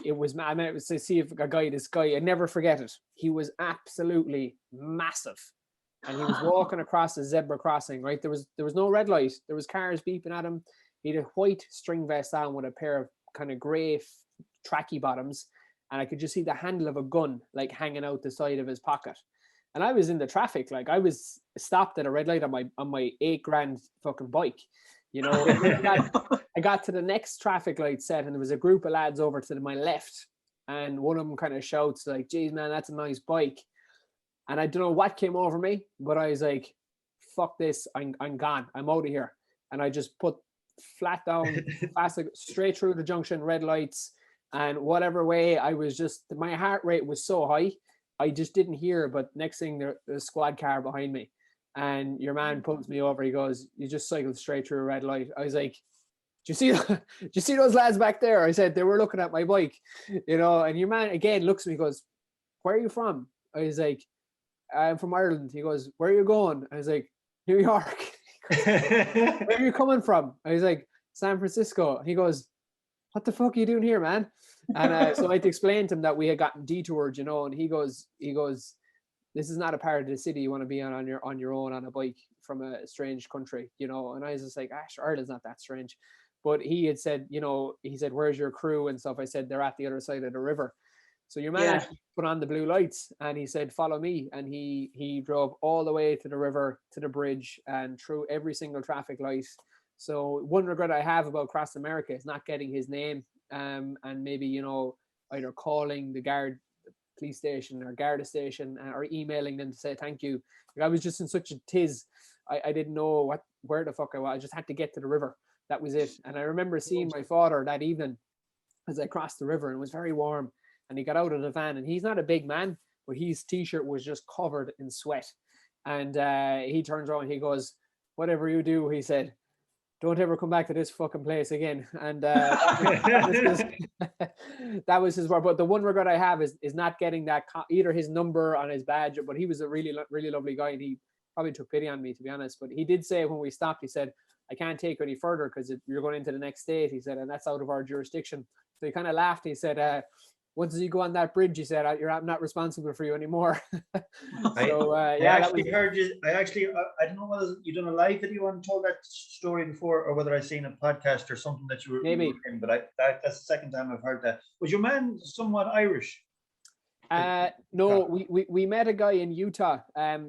it was, I mean, it was to see if this guy, I never forget it. He was absolutely massive, and he was walking across a zebra crossing, right? There was no red light. There was cars beeping at him. He had a white string vest on with a pair of kind of gray tracky bottoms, and I could just see the handle of a gun hanging out the side of his pocket. And I was in the traffic, I was stopped at a red light on my $8,000 fucking bike, I got to the next traffic light set, and there was a group of lads over to my left, and one of them kind of shouts geez man, that's a nice bike. And I don't know what came over me, but I was like, fuck this, I'm gone, I'm out of here. And I just put flat down fast, straight through the junction, red lights, and whatever way, I was just, my heart rate was so high, I just didn't hear. But next thing, there's a squad car behind me, and your man pulls me over. He goes, you just cycled straight through a red light. I was like, do you see those lads back there? I said, they were looking at my bike, and your man again looks at me, goes, where are you from? I was like, I'm from Ireland. He goes, where are you going? I was like, New York. Where are you coming from? I was like, San Francisco. He goes, what the fuck are you doing here, man? And so I had to explain to him that we had gotten detoured, and he goes, this is not a part of the city you want to be on your own on a bike from a strange country, And I was just like, Ireland's not that strange. But he had said, he said, where's your crew and stuff? I said, they're at the other side of the river. So your man actually put on the blue lights, and he said, follow me. And he drove all the way to the river, to the bridge, and through every single traffic light. So one regret I have about Cross America is not getting his name, and maybe, either calling the police station or Garda station, or emailing them to say thank you. I was just in such a tiz. I didn't know where the fuck I was. I just had to get to the river. That was it. And I remember seeing my father that evening as I crossed the river, and it was very warm. And he got out of the van, and he's not a big man, but his t-shirt was just covered in sweat. And he turns around, he goes, "Whatever you do," he said, "don't ever come back to this fucking place again." And that was his word. But the one regret I have is not getting that either his number on his badge. But he was a really lovely guy, and he probably took pity on me, to be honest. But he did say when we stopped, he said, "I can't take you any further because you're going into the next state," he said, "and that's out of our jurisdiction." So he kind of laughed. He said, "Once you go on that bridge," he said, "I'm not responsible for you anymore." So I actually heard you. I don't know whether you done a live video and told that story before, or whether I seen a podcast or something that you were maybe in. But that's the second time I've heard that. Was your man somewhat Irish? No, we met a guy in Utah.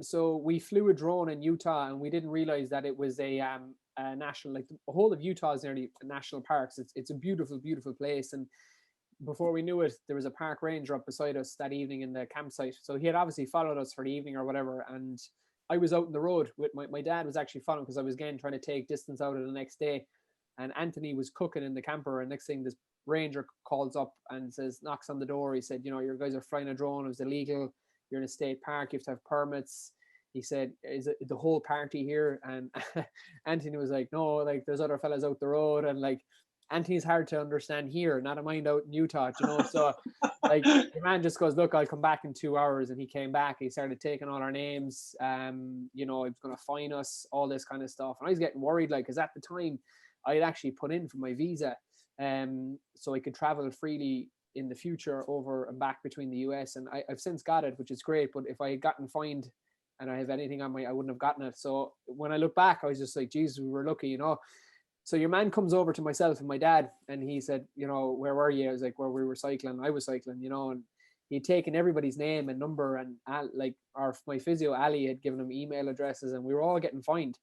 So we flew a drone in Utah, and we didn't realize that it was a national, like the whole of Utah is nearly national parks. It's a beautiful place, and before we knew it, there was a park ranger up beside us that evening in the campsite. So he had obviously followed us for the evening or whatever. And I was out in the road with my dad was actually following because I was again trying to take distance out of the next day. And Anthony was cooking in the camper. And next thing, this ranger calls up and says, knocks on the door. He said, "You guys are flying a drone. It was illegal. You're in a state park. You have to have permits." He said, "Is it the whole party here?" And Anthony was like, "No, like there's other fellas out the road." And like, Anthony's hard to understand here, not a mind out in Utah, So like the man just goes, "Look, I'll come back in 2 hours." And he came back, he started taking all our names. He was going to fine us, all this kind of stuff. And I was getting worried, like, because at the time I had actually put in for my visa, so I could travel freely in the future over and back between the US. And I've since got it, which is great. But if I had gotten fined and I have anything on I wouldn't have gotten it. So when I look back, I was just like, geez, we were lucky, So your man comes over to myself and my dad, and he said, "Where were you?" I was like, "Where we were cycling." I was cycling, and he'd taken everybody's name and number, and my physio Ali had given him email addresses, and we were all getting fined.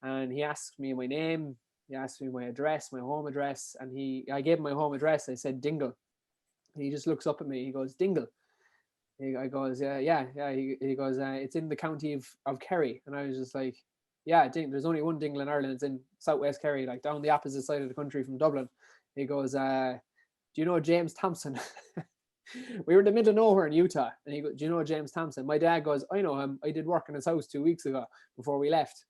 And he asked me my name, he asked me my address, my home address, and I gave him my home address. I said Dingle. And he just looks up at me. He goes, "Dingle." I goes, yeah. He goes, "It's in the county of Kerry." And I was just like, "Yeah, there's only one Dingle in Ireland. It's in southwest Kerry, like down the opposite side of the country from Dublin." He goes, "Do you know James Thompson?" We were in the middle of nowhere in Utah, and he goes, "Do you know James Thompson?" My dad goes, "I know him. I did work in his house 2 weeks ago before we left."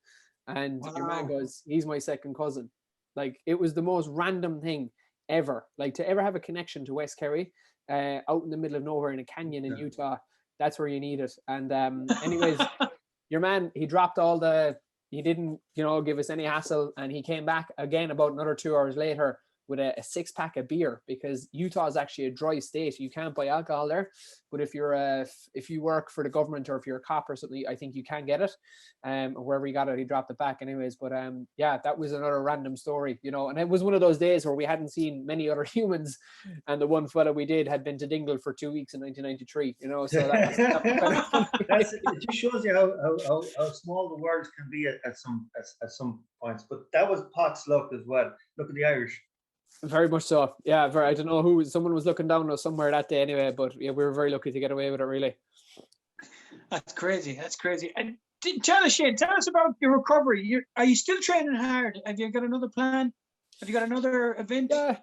And your man goes, "He's my second cousin." Like, it was the most random thing ever. Like, to ever have a connection to West Kerry, out in the middle of nowhere in a canyon in Utah, that's where you need it. And anyways, your man, he dropped he didn't, give us any hassle. And he came back again about another 2 hours later with a 6-pack of beer, because Utah is actually a dry state. You can't buy alcohol there. But if you work for the government, or if you're a cop or something, I think you can get it. Wherever he got it, he dropped it back anyways. But that was another random story, and it was one of those days where we hadn't seen many other humans, and the one fella we did had been to Dingle for 2 weeks in 1993, so that was kind of funny. It just shows you how small the world can be at some points. But that was pot's luck as well. Look at the Irish. Very much so. Yeah, I don't know someone was looking down on us somewhere that day anyway, but yeah, we were very lucky to get away with it, really. That's crazy. And tell us, Shane, tell us about your recovery. Are you still training hard? Have you got another plan? Have you got another event? Yeah.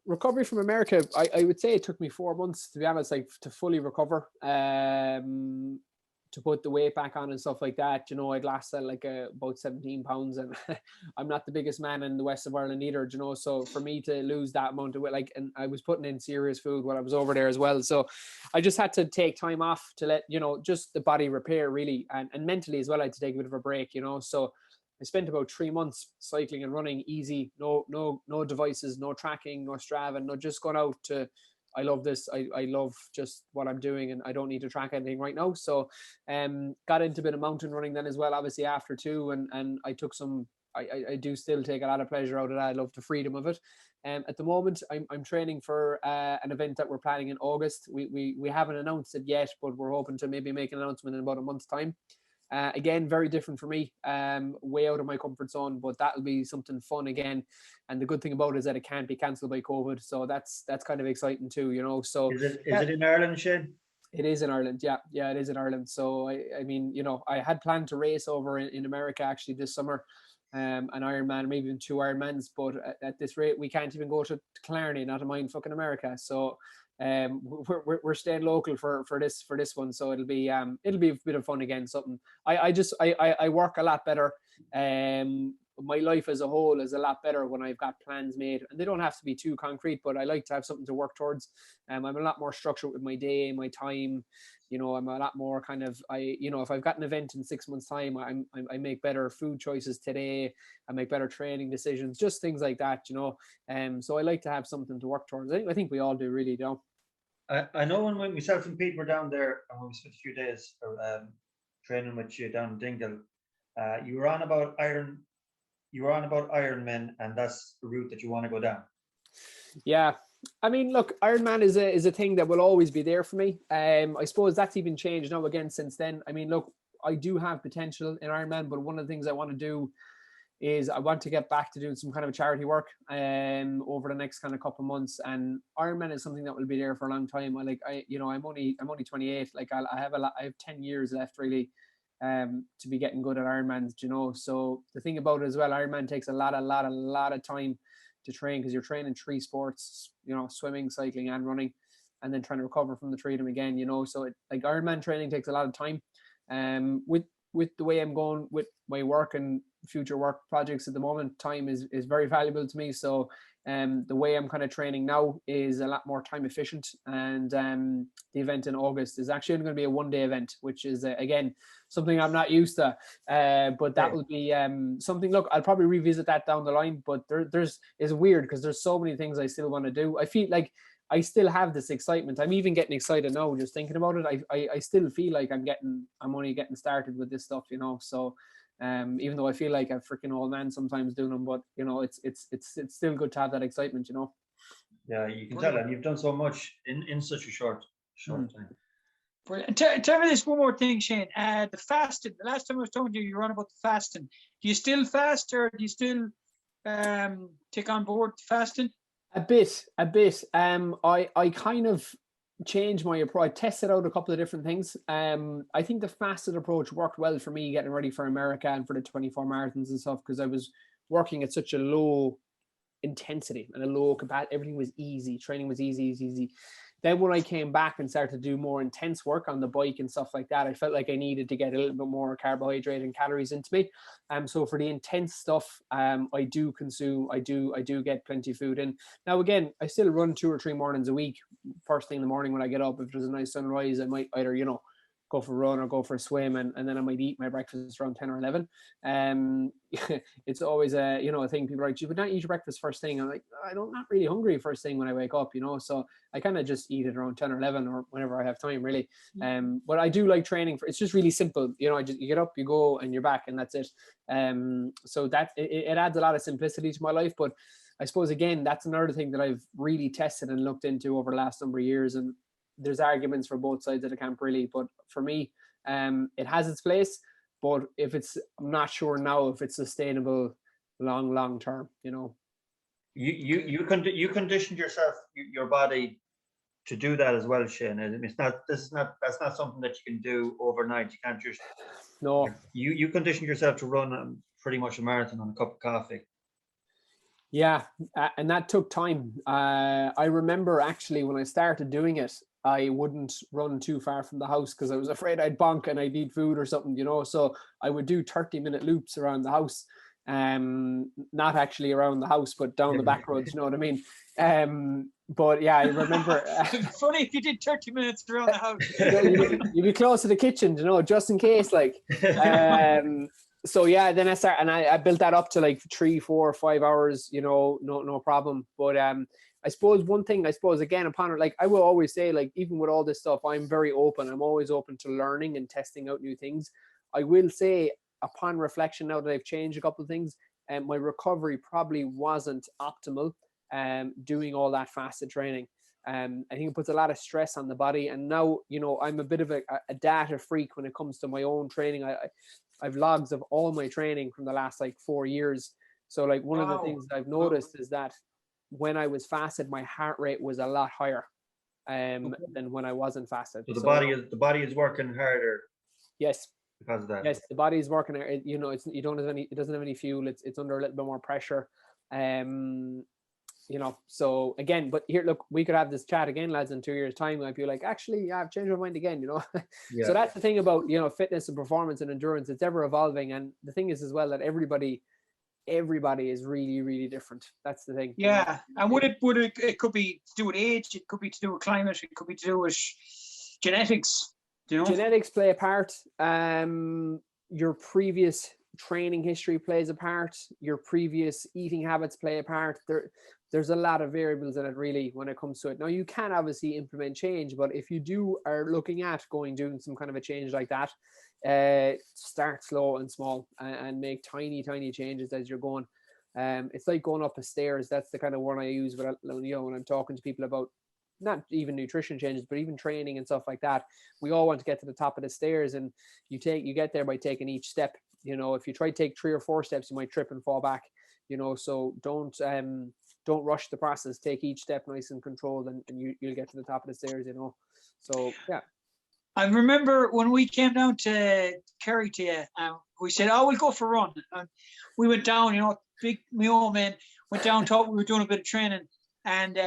Recovery from America, I would say it took me 4 months, to be honest, like to fully recover. To put the weight back on and stuff like that. I'd lost about 17 pounds, and I'm not the biggest man in the west of Ireland either, so for me to lose that amount of weight, and I was putting in serious food while I was over there as well. So I just had to take time off to let, just the body repair really, and mentally as well. I had to take a bit of a break, so I spent about 3 months cycling and running easy, no devices, no tracking, no Strava, no, just going out to, I love this. I love just what I'm doing, and I don't need to track anything right now. So got into a bit of mountain running then as well, obviously after too. And I took I do still take a lot of pleasure out of that. I love the freedom of it. At the moment, I'm training for an event that we're planning in August. We haven't announced it yet, but we're hoping to maybe make an announcement in about a month's time. Again, very different for me, way out of my comfort zone, but that'll be something fun again. And the good thing about it is that it can't be cancelled by COVID, so that's kind of exciting too, So is it in Ireland, Shane? It is in Ireland, yeah, it is in Ireland. So I mean, I had planned to race over in America actually this summer, an Ironman, maybe even 2 Ironmans. But at this rate, we can't even go to Killarney, not to mind fucking America. So we're staying local for this one. So it'll be a bit of fun again. Something I work a lot better. My life as a whole is a lot better when I've got plans made, and they don't have to be too concrete, but I like to have something to work towards. I'm a lot more structured with my day, my time. You know, I'm a lot more kind of, if I've got an event in 6 months' time, I make better food choices today. I make better training decisions, just things like that, you know. So I like to have something to work towards. I think we all do, really, don't. I know when myself and Pete were down there, and we spent a few days training with you down in Dingle, you were on about Ironman, and that's the route that you want to go down. Yeah. I mean, look, Ironman is a thing that will always be there for me. I suppose that's even changed now again since then. I mean, look, I do have potential in Ironman, but one of the things I want to do is I want to get back to doing some kind of charity work over the next kind of couple of months. And Ironman is something that will be there for a long time. I'm only 28. Like I have 10 years left really to be getting good at Ironmans, you know. So the thing about it as well, Ironman takes a lot of time to train, because you're training 3 sports, you know, swimming, cycling and running, and then trying to recover from the 3 of them again, you know. So Ironman training takes a lot of time. With the way I'm going with my work and future work projects at the moment, time is very valuable to me. So the way I'm kind of training now is a lot more time efficient. And the event in August is actually going to be a 1-day event, which is again something I'm not used to. But that will be something. Look, I'll probably revisit that down the line. But it's weird because there's so many things I still want to do. I feel like I still have this excitement. I'm even getting excited now just thinking about it. I still feel like I'm only getting started with this stuff, you know. So even though I feel like a freaking old man sometimes doing them, but you know, it's still good to have that excitement, you know. Yeah, you can tell, and you've done so much in such a short time. Brilliant. Tell me this one more thing, Shane. The fasting. The last time I was talking to you, you were on about the fasting. Do you still fast, or do you still take on board fasting? A bit. I kind of changed my approach. I tested out a couple of different things. I think the fasted approach worked well for me getting ready for America and for the 24 marathons and stuff, because I was working at such a low intensity and a low capacity. Everything was easy. Training was easy. Then when I came back and started to do more intense work on the bike and stuff like that, I felt like I needed to get a little bit more carbohydrate and calories into me. So for the intense stuff, I do get plenty of food in. Now again, I still run 2 or 3 mornings a week. First thing in the morning when I get up, if there's a nice sunrise, I might either, you know, go for a run or go for a swim, and then I might eat my breakfast around 10 or 11. It's always a thing. People are like, you would not eat your breakfast first thing. I'm like, I'm not really hungry first thing when I wake up, you know. So I kind of just eat it around 10 or 11 or whenever I have time, really. But I do like training. It's just really simple, you know. You get up, you go, and you're back, and that's it. So that it adds a lot of simplicity to my life. But I suppose again, that's another thing that I've really tested and looked into over the last number of years, and there's arguments for both sides of the camp, really. But for me, it has its place. But I'm not sure now if it's sustainable long term, you know. You conditioned yourself, your body, to do that as well, Shane. That's not something that you can do overnight. You can't just. No. You conditioned yourself to run pretty much a marathon on a cup of coffee. Yeah, and that took time. I remember actually when I started doing it, I wouldn't run too far from the house because I was afraid I'd bonk and I'd need food or something, you know. So I would do 30-minute loops around the house, not actually around the house, but down the back roads. You know what I mean? But yeah, I remember. Funny if you did 30 minutes around the house. You'd be close to the kitchen, you know, just in case, like. So yeah, then I built that up to like 3, 4, 5 hours, you know, no problem. But I suppose one thing, again, upon it, like I will always say, like, even with all this stuff, I'm very open. I'm always open to learning and testing out new things. I will say, upon reflection, now that I've changed a couple of things, my recovery probably wasn't optimal doing all that fasted training. I think it puts a lot of stress on the body. And now, you know, I'm a bit of a data freak when it comes to my own training. I've logs of all my training from the last like 4 years. So like one of the things I've noticed is that when I was fasted, my heart rate was a lot higher than when I wasn't fasted. So the body is working harder. Yes. because of that. Yes, the body's working. You know, it doesn't have any fuel. It's under a little bit more pressure. You know, so again, but here, look, we could have this chat again, lads, in 2 years' time. I'd be like, actually, yeah, I've changed my mind again, you know. Yeah. So that's the thing about, you know, fitness and performance and endurance. It's ever evolving. And the thing is as well that everybody is really, really different. That's the thing. Yeah. And it could be to do with age, it could be to do with climate, it could be to do with genetics, you know. Genetics play a part. Your previous training history plays a part. Your previous eating habits play a part. There's a lot of variables in it, really, when it comes to it. Now, you can obviously implement change, but if you are looking at doing some kind of a change like that, start slow and small and make tiny changes as you're going. It's like going up the stairs. That's the kind of word I use when I'm talking to people about not even nutrition changes, but even training and stuff like that. We all want to get to the top of the stairs, and you get there by taking each step. You know, if you try to take 3 or 4 steps, you might trip and fall back. You know, so don't rush the process. Take each step nice and controlled, and you'll get to the top of the stairs. You know, so yeah. I remember when we came down to Kerry to you, we said, "Oh, we'll go for a run." And we went down. You know, my old man went down. Thought we were doing a bit of training, and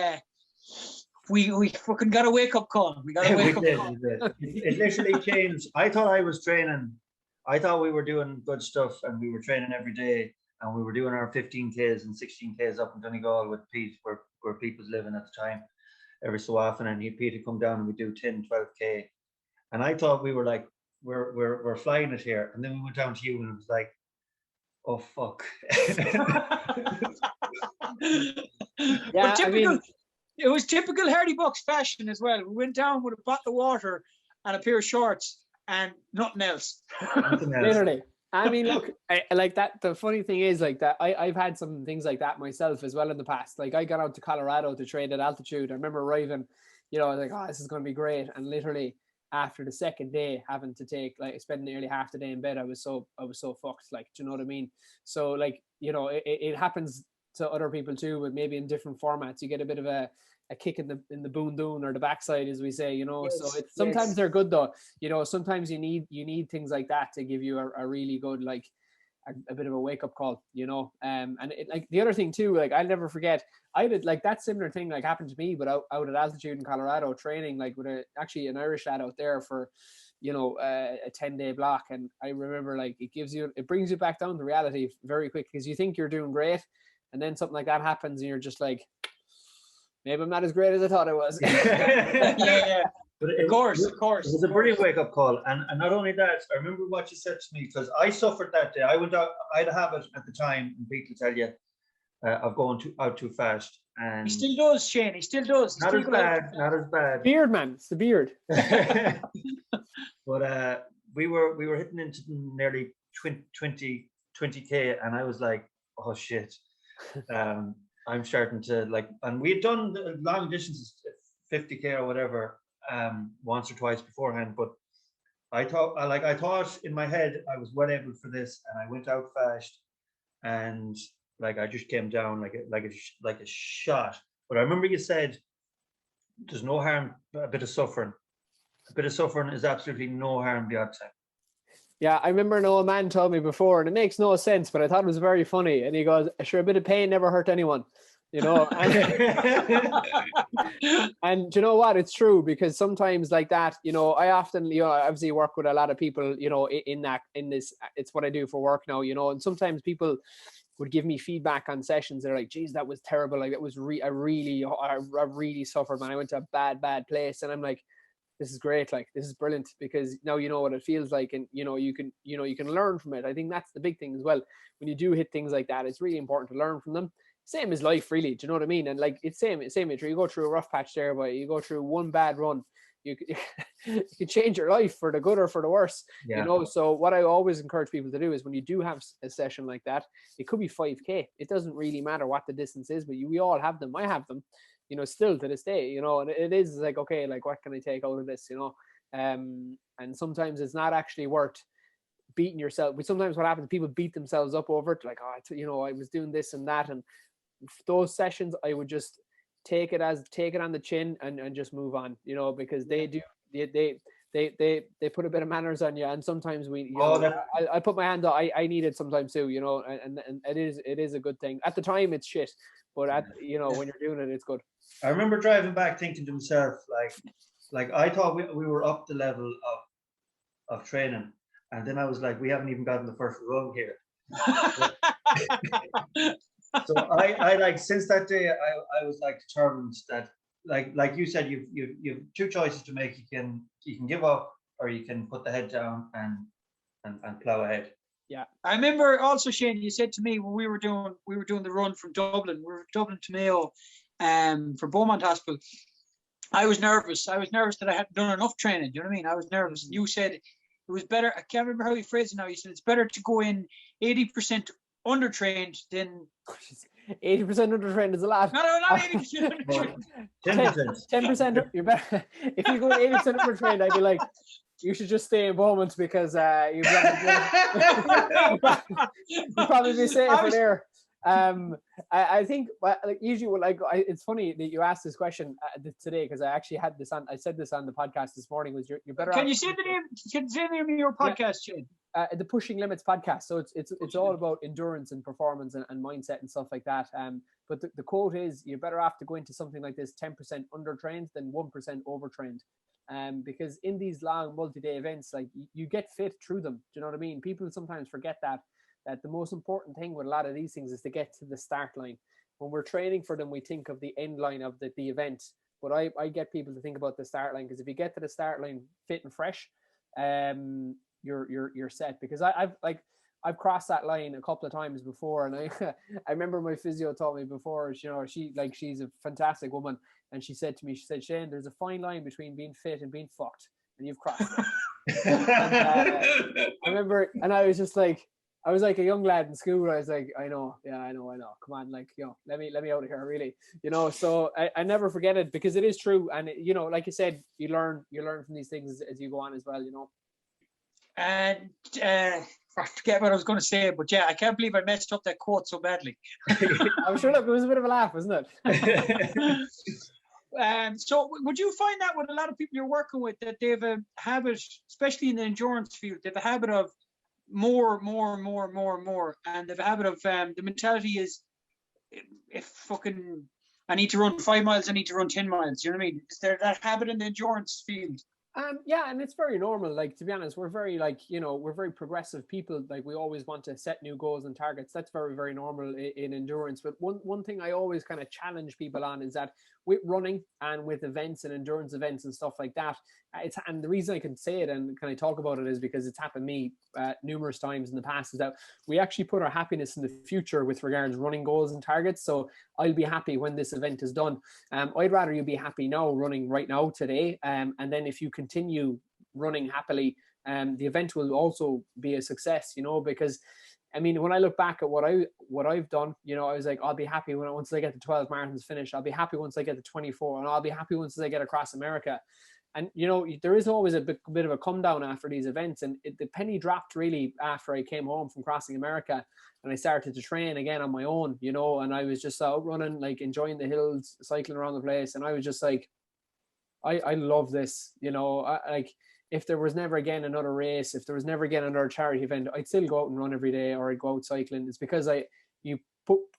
we fucking got a wake up call. We got a wake up call. It literally changed. I thought I was training. I thought we were doing good stuff, and we were training every day, and we were doing our 15Ks and 16Ks up in Donegal with Pete, where Pete was living at the time, every so often, and Pete would come down and we do 10, 12K, and I thought we were like, we're flying it here, and then we went down to you, and it was like, oh fuck. Yeah, but it was typical Hardy Bucks fashion as well. We went down with a bottle of water and a pair of shorts and nothing else. Literally. I mean, look, like that. The funny thing is, like that, I've had some things like that myself as well in the past. Like I got out to Colorado to train at altitude. I remember arriving, you know, I was like, oh, this is going to be great. And literally after the second day, having to spend nearly half the day in bed, I was so fucked. Like, do you know what I mean? So like, you know, it happens to other people too, but maybe in different formats. You get a bit of a kick in the boon doon or the backside, as we say, you know. Yes, so it's sometimes they're good though, you know. Sometimes you need things like that to give you a really good, like a bit of a wake-up call, you know. And like the other thing too, like I'll never forget, I did like that similar thing like happened to me, but out at altitude in Colorado, training like with actually an Irish lad out there for, you know, a 10-day block. And I remember like it brings you back down to reality very quick, because you think you're doing great, and then something like that happens and you're just like, maybe I'm not as great as I thought I was. Yeah. But of course. It was a brilliant wake-up call. And not only that, I remember what you said to me, because I suffered that day. I went out, I had a habit at the time, and Pete will tell you, of going out too fast. And he still does, Shane. He still does. Not as bad. Beard, man. It's the beard. But we were hitting into nearly 20K, and I was like, oh shit. I'm starting to like, and we had done the long distances, 50K or whatever, once or twice beforehand. But I thought in my head I was well able for this, and I went out fast, and like I just came down like a shot. But I remember you said there's no harm, a bit of suffering. A bit of suffering is absolutely no harm the odd time. Yeah, I remember an old man told me before, and it makes no sense, but I thought it was very funny. And he goes, sure, a bit of pain never hurt anyone, you know. And you know what? It's true, because sometimes like that, you know, I often, you know, I obviously work with a lot of people, you know, in this, it's what I do for work now, you know, and sometimes people would give me feedback on sessions. They're like, geez, that was terrible. Like it was I really suffered, man. I went to a bad place. And I'm like, this is great. Like, this is brilliant, because now you know what it feels like, and you know, you can learn from it. I think that's the big thing as well. When you do hit things like that, it's really important to learn from them. Same as life, really. Do you know what I mean? And like, it's same. You go through a rough patch there, but you go through one bad run, you can change your life for the good or for the worse. Yeah. You know, so what I always encourage people to do is when you do have a session like that, it could be 5K. It doesn't really matter what the distance is, but we all have them. I have them, you know, still to this day, you know, and it is like, okay, like what can I take out of this, you know? And sometimes it's not actually worth beating yourself. But sometimes what happens, people beat themselves up over it, like, oh, you know, I was doing this and that. And those sessions, I would just take it on the chin and just move on, you know, because they they put a bit of manners on you, and sometimes I put my hand up. I need it sometimes too, and it is a good thing. At the time, it's shit, but when you're doing it, it's good. I remember driving back thinking to myself, like I thought we were up the level of training, and then I was like, we haven't even gotten the first rung here. So I like, since that day, I was like determined that, like you said, you've two choices to make. You can give up, or you can put the head down and plow ahead. Yeah, I remember also, Shane, you said to me when we were doing the run from Dublin, we were Dublin to Mayo, for Beaumont Hospital. I was nervous. I was nervous that I hadn't done enough training. Do you know what I mean? I was nervous. You said it was better. I can't remember how you phrased it now. You said it's better to go in 80% undertrained than 80% undertrained is a lot. No, not 80% undertrained. 10%. You're better. If you go 80% undertrained, I'd be like, you should just stay in Beaumont because you'd probably be safer there. I think like usually, it's funny that you asked this question today, because I actually had this on. I said this on the podcast this morning. Was you're better? Can you say the name? Can you say the name of your podcast, Shane? The Pushing Limits podcast. So it's all about endurance and performance and mindset and stuff like that. But the quote is, you're better off to go into something like this 10% undertrained than 1% overtrained. Because in these long multi-day events, like you get fit through them. Do you know what I mean? People sometimes forget that the most important thing with a lot of these things is to get to the start line. When we're training for them, we think of the end line of the event. But I get people to think about the start line, because if you get to the start line fit and fresh, you're set. Because I've crossed that line a couple of times before, and I remember my physio told me before, she's a fantastic woman, and she said to me, Shane, there's a fine line between being fit and being fucked, and you've crossed it. I remember, and I was just like, I was like a young lad in school. I was like, I know. Come on, like, let me out of here, really. So I never forget it, because it is true. And like you said, you learn from these things as you go on as well, And I forget what I was going to say, but yeah, I can't believe I messed up that quote so badly. I'm sure it was a bit of a laugh, wasn't it? So would you find that with a lot of people you're working with, that they have a habit, especially in the endurance field, they have a habit of more, and they have a habit of the mentality is, if fucking I need to run 5 miles, I need to run 10 miles. You know what I mean? Is there that habit in the endurance field? Yeah, and it's very normal. Like, to be honest, we're very we're very progressive people. Like, we always want to set new goals and targets. That's very, very normal in endurance. But one thing I always kind of challenge people on is that with running and with events and endurance events and stuff like that, and the reason I can say it and can I talk about it is because it's happened to me numerous times in the past, is that we actually put our happiness in the future with regards to running goals and targets. So I'll be happy when this event is done. I'd rather you be happy now, running right now today, and then if you continue running happily, the event will also be a success, because I mean, when I look back at what I've done, I was like, I'll be happy once I get the 12 marathons finished. I'll be happy once I get the 24, and I'll be happy once I get across America. And there is always a bit of a come down after these events, and the penny dropped really after I came home from crossing America, and I started to train again on my own, and I was just out running, like enjoying the hills, cycling around the place, and I was just like, I love this, if there was never again another race, if there was never again another charity event, I'd still go out and run every day, or I'd go out cycling. It's because you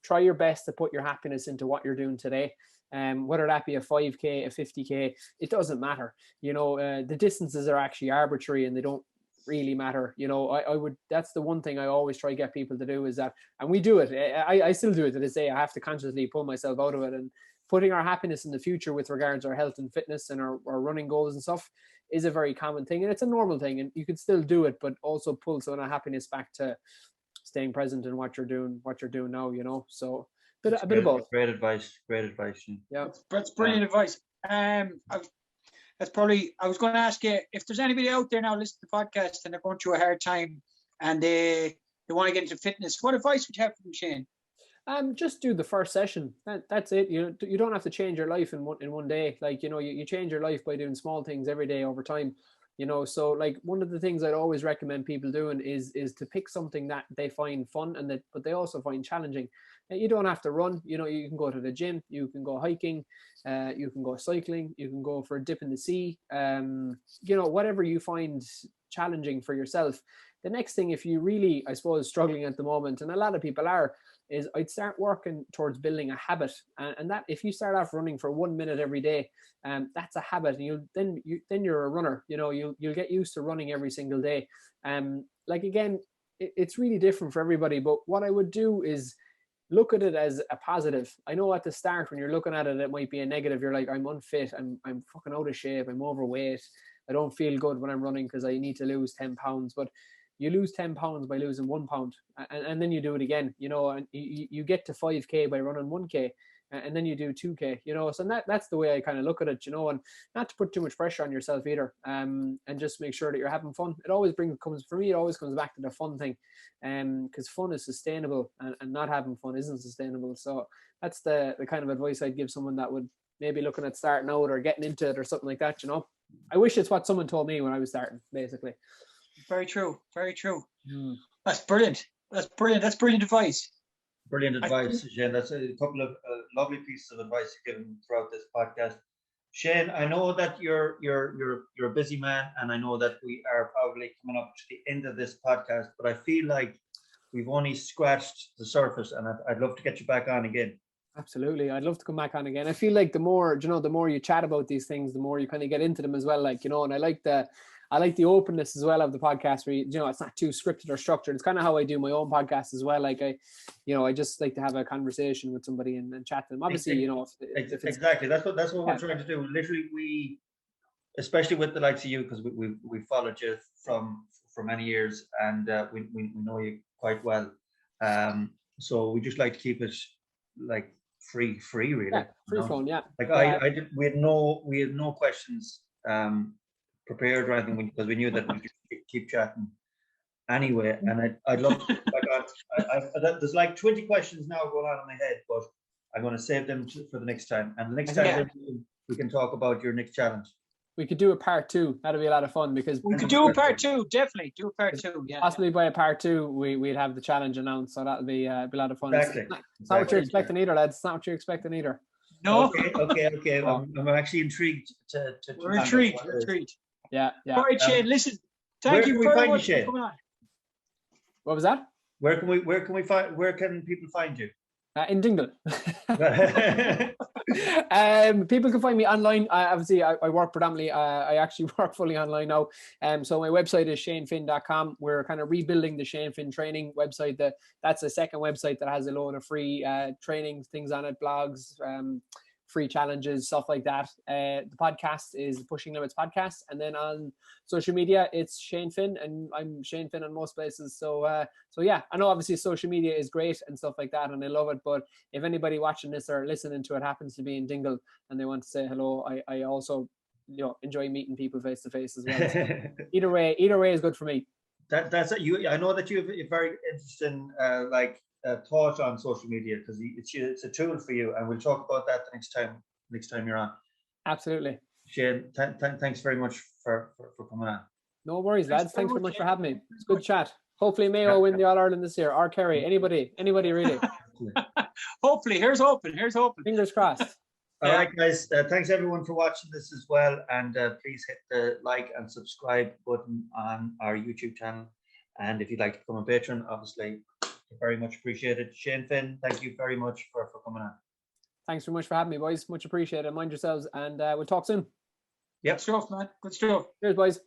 try your best to put your happiness into what you're doing today. Whether that be a 5K, a 50K, it doesn't matter. The distances are actually arbitrary and they don't really matter. That's the one thing I always try to get people to do, is that, and we do it. I still do it to this day. I have to consciously pull myself out of it, and putting our happiness in the future with regards to our health and fitness and our running goals and stuff is a very common thing, and it's a normal thing, and you can still do it, but also pull some of that happiness back to staying present in what you're doing now, so a bit of both. Great advice. Yeah, that's brilliant advice. That's probably, I was going to ask you, if there's anybody out there now listening to the podcast and they're going through a hard time and they want to get into fitness, what advice would you have for them, Shane? Just do the first session. That's it. You don't have to change your life in one day. Like, you change your life by doing small things every day over time. you know. So like one of the things I'd always recommend people doing is to pick something that they find fun and that, but they also find challenging. You don't have to run, you know, you can go to the gym, you can go hiking, you can go cycling, you can go for a dip in the sea, you know, whatever you find challenging for yourself. The next thing, if you really, I suppose, struggling at the moment, and a lot of people are, is I'd start working towards building a habit. And that if you start off running for 1 minute every day, that's a habit. And then you're a runner, you know, you'll get used to running every single day. Like again, it's really different for everybody. But what I would do is look at it as a positive. I know at the start when you're looking at it, it might be a negative. You're like, I'm unfit, I'm fucking out of shape, I'm overweight, I don't feel good when I'm running because I need to lose 10 pounds. But you lose 10 pounds by losing 1 pound, and then you do it again, you know, and you get to 5k by running 1k, and then you do 2k, you know. So that's the way I kind of look at it, you know, and not to put too much pressure on yourself either, and just make sure that you're having fun. It always comes back to the fun thing, because fun is sustainable, and not having fun isn't sustainable. So that's the kind of advice I'd give someone that would maybe looking at starting out or getting into it or something like that, you know. I wish it's what someone told me when I was starting, basically. Very true. Very true. That's brilliant. That's brilliant. That's brilliant advice. Brilliant advice, Shane. That's a couple of lovely pieces of advice you've given throughout this podcast. Shane, I know that you're a busy man, and I know that we are probably coming up to the end of this podcast, but I feel like we've only scratched the surface, and I'd love to get you back on again. Absolutely. I'd love to come back on again. I feel like the more you chat about these things, the more you kind of get into them as well. Like, you know, and I like the openness as well of the podcast where, you know, it's not too scripted or structured. It's kind of how I do my own podcast as well. Like I just like to have a conversation with somebody and chat to them. Obviously, you know, if exactly. That's what we're trying to do. Literally, we, especially with the likes of you, because we followed you for many years, and we know you quite well. So we just like to keep it like free really. Yeah, free flowing, yeah. Like we had no questions prepared or anything, because we knew that we could keep chatting anyway. And I'd love to come back on. There's like 20 questions now going on in my head, but I'm going to save them for the next time. And the next time we can talk about your next challenge. We could do a part 2. That'd be a lot of fun, because we could do a part 2. Definitely do a part 2. Yeah. Possibly by a part 2, we'd have the challenge announced. So that'll be a lot of fun. Exactly. It's not what you're expecting either, lads. It's not what you're expecting either. No. Okay. I'm actually intrigued We're intrigued. Yeah. All right, Shane. Listen. Thank you very much for coming on. What was that? Where can people find you? In Dingle. People can find me online. Obviously, I work predominantly. I actually work fully online now. So my website is shanefinn.com. We're kind of rebuilding the Shane Finn training website. That's a second website that has a load of free training things on it, blogs, free challenges, stuff like that. The podcast is Pushing Limits Podcast, and then on social media it's Shane Finn, and I'm Shane Finn on most places. So yeah, I know obviously social media is great and stuff like that, and I love it, but if anybody watching this or listening to it happens to be in Dingle and they want to say hello, I also, you know, enjoy meeting people face to face as well. So either way is good for me. That's it. I know that you have a very interesting thought on social media, because it's a tool for you, and we'll talk about that the next time you're on. Absolutely. Shane, thanks very much for coming on. No worries, lads. Thanks very much for having me. It's good chat. Hopefully Mayo win the All-Ireland this year, or Kerry. Anybody really. Hopefully. Here's hoping. Fingers crossed. All right, guys. Thanks everyone for watching this as well, and please hit the like and subscribe button on our YouTube channel. And if you'd like to become a patron, obviously, very much appreciated. Shane Finn, thank you very much for coming on. Thanks very much for having me, boys. Much appreciated. Mind yourselves, and we'll talk soon. Yep. Good stuff, man. Good stuff. Cheers, boys.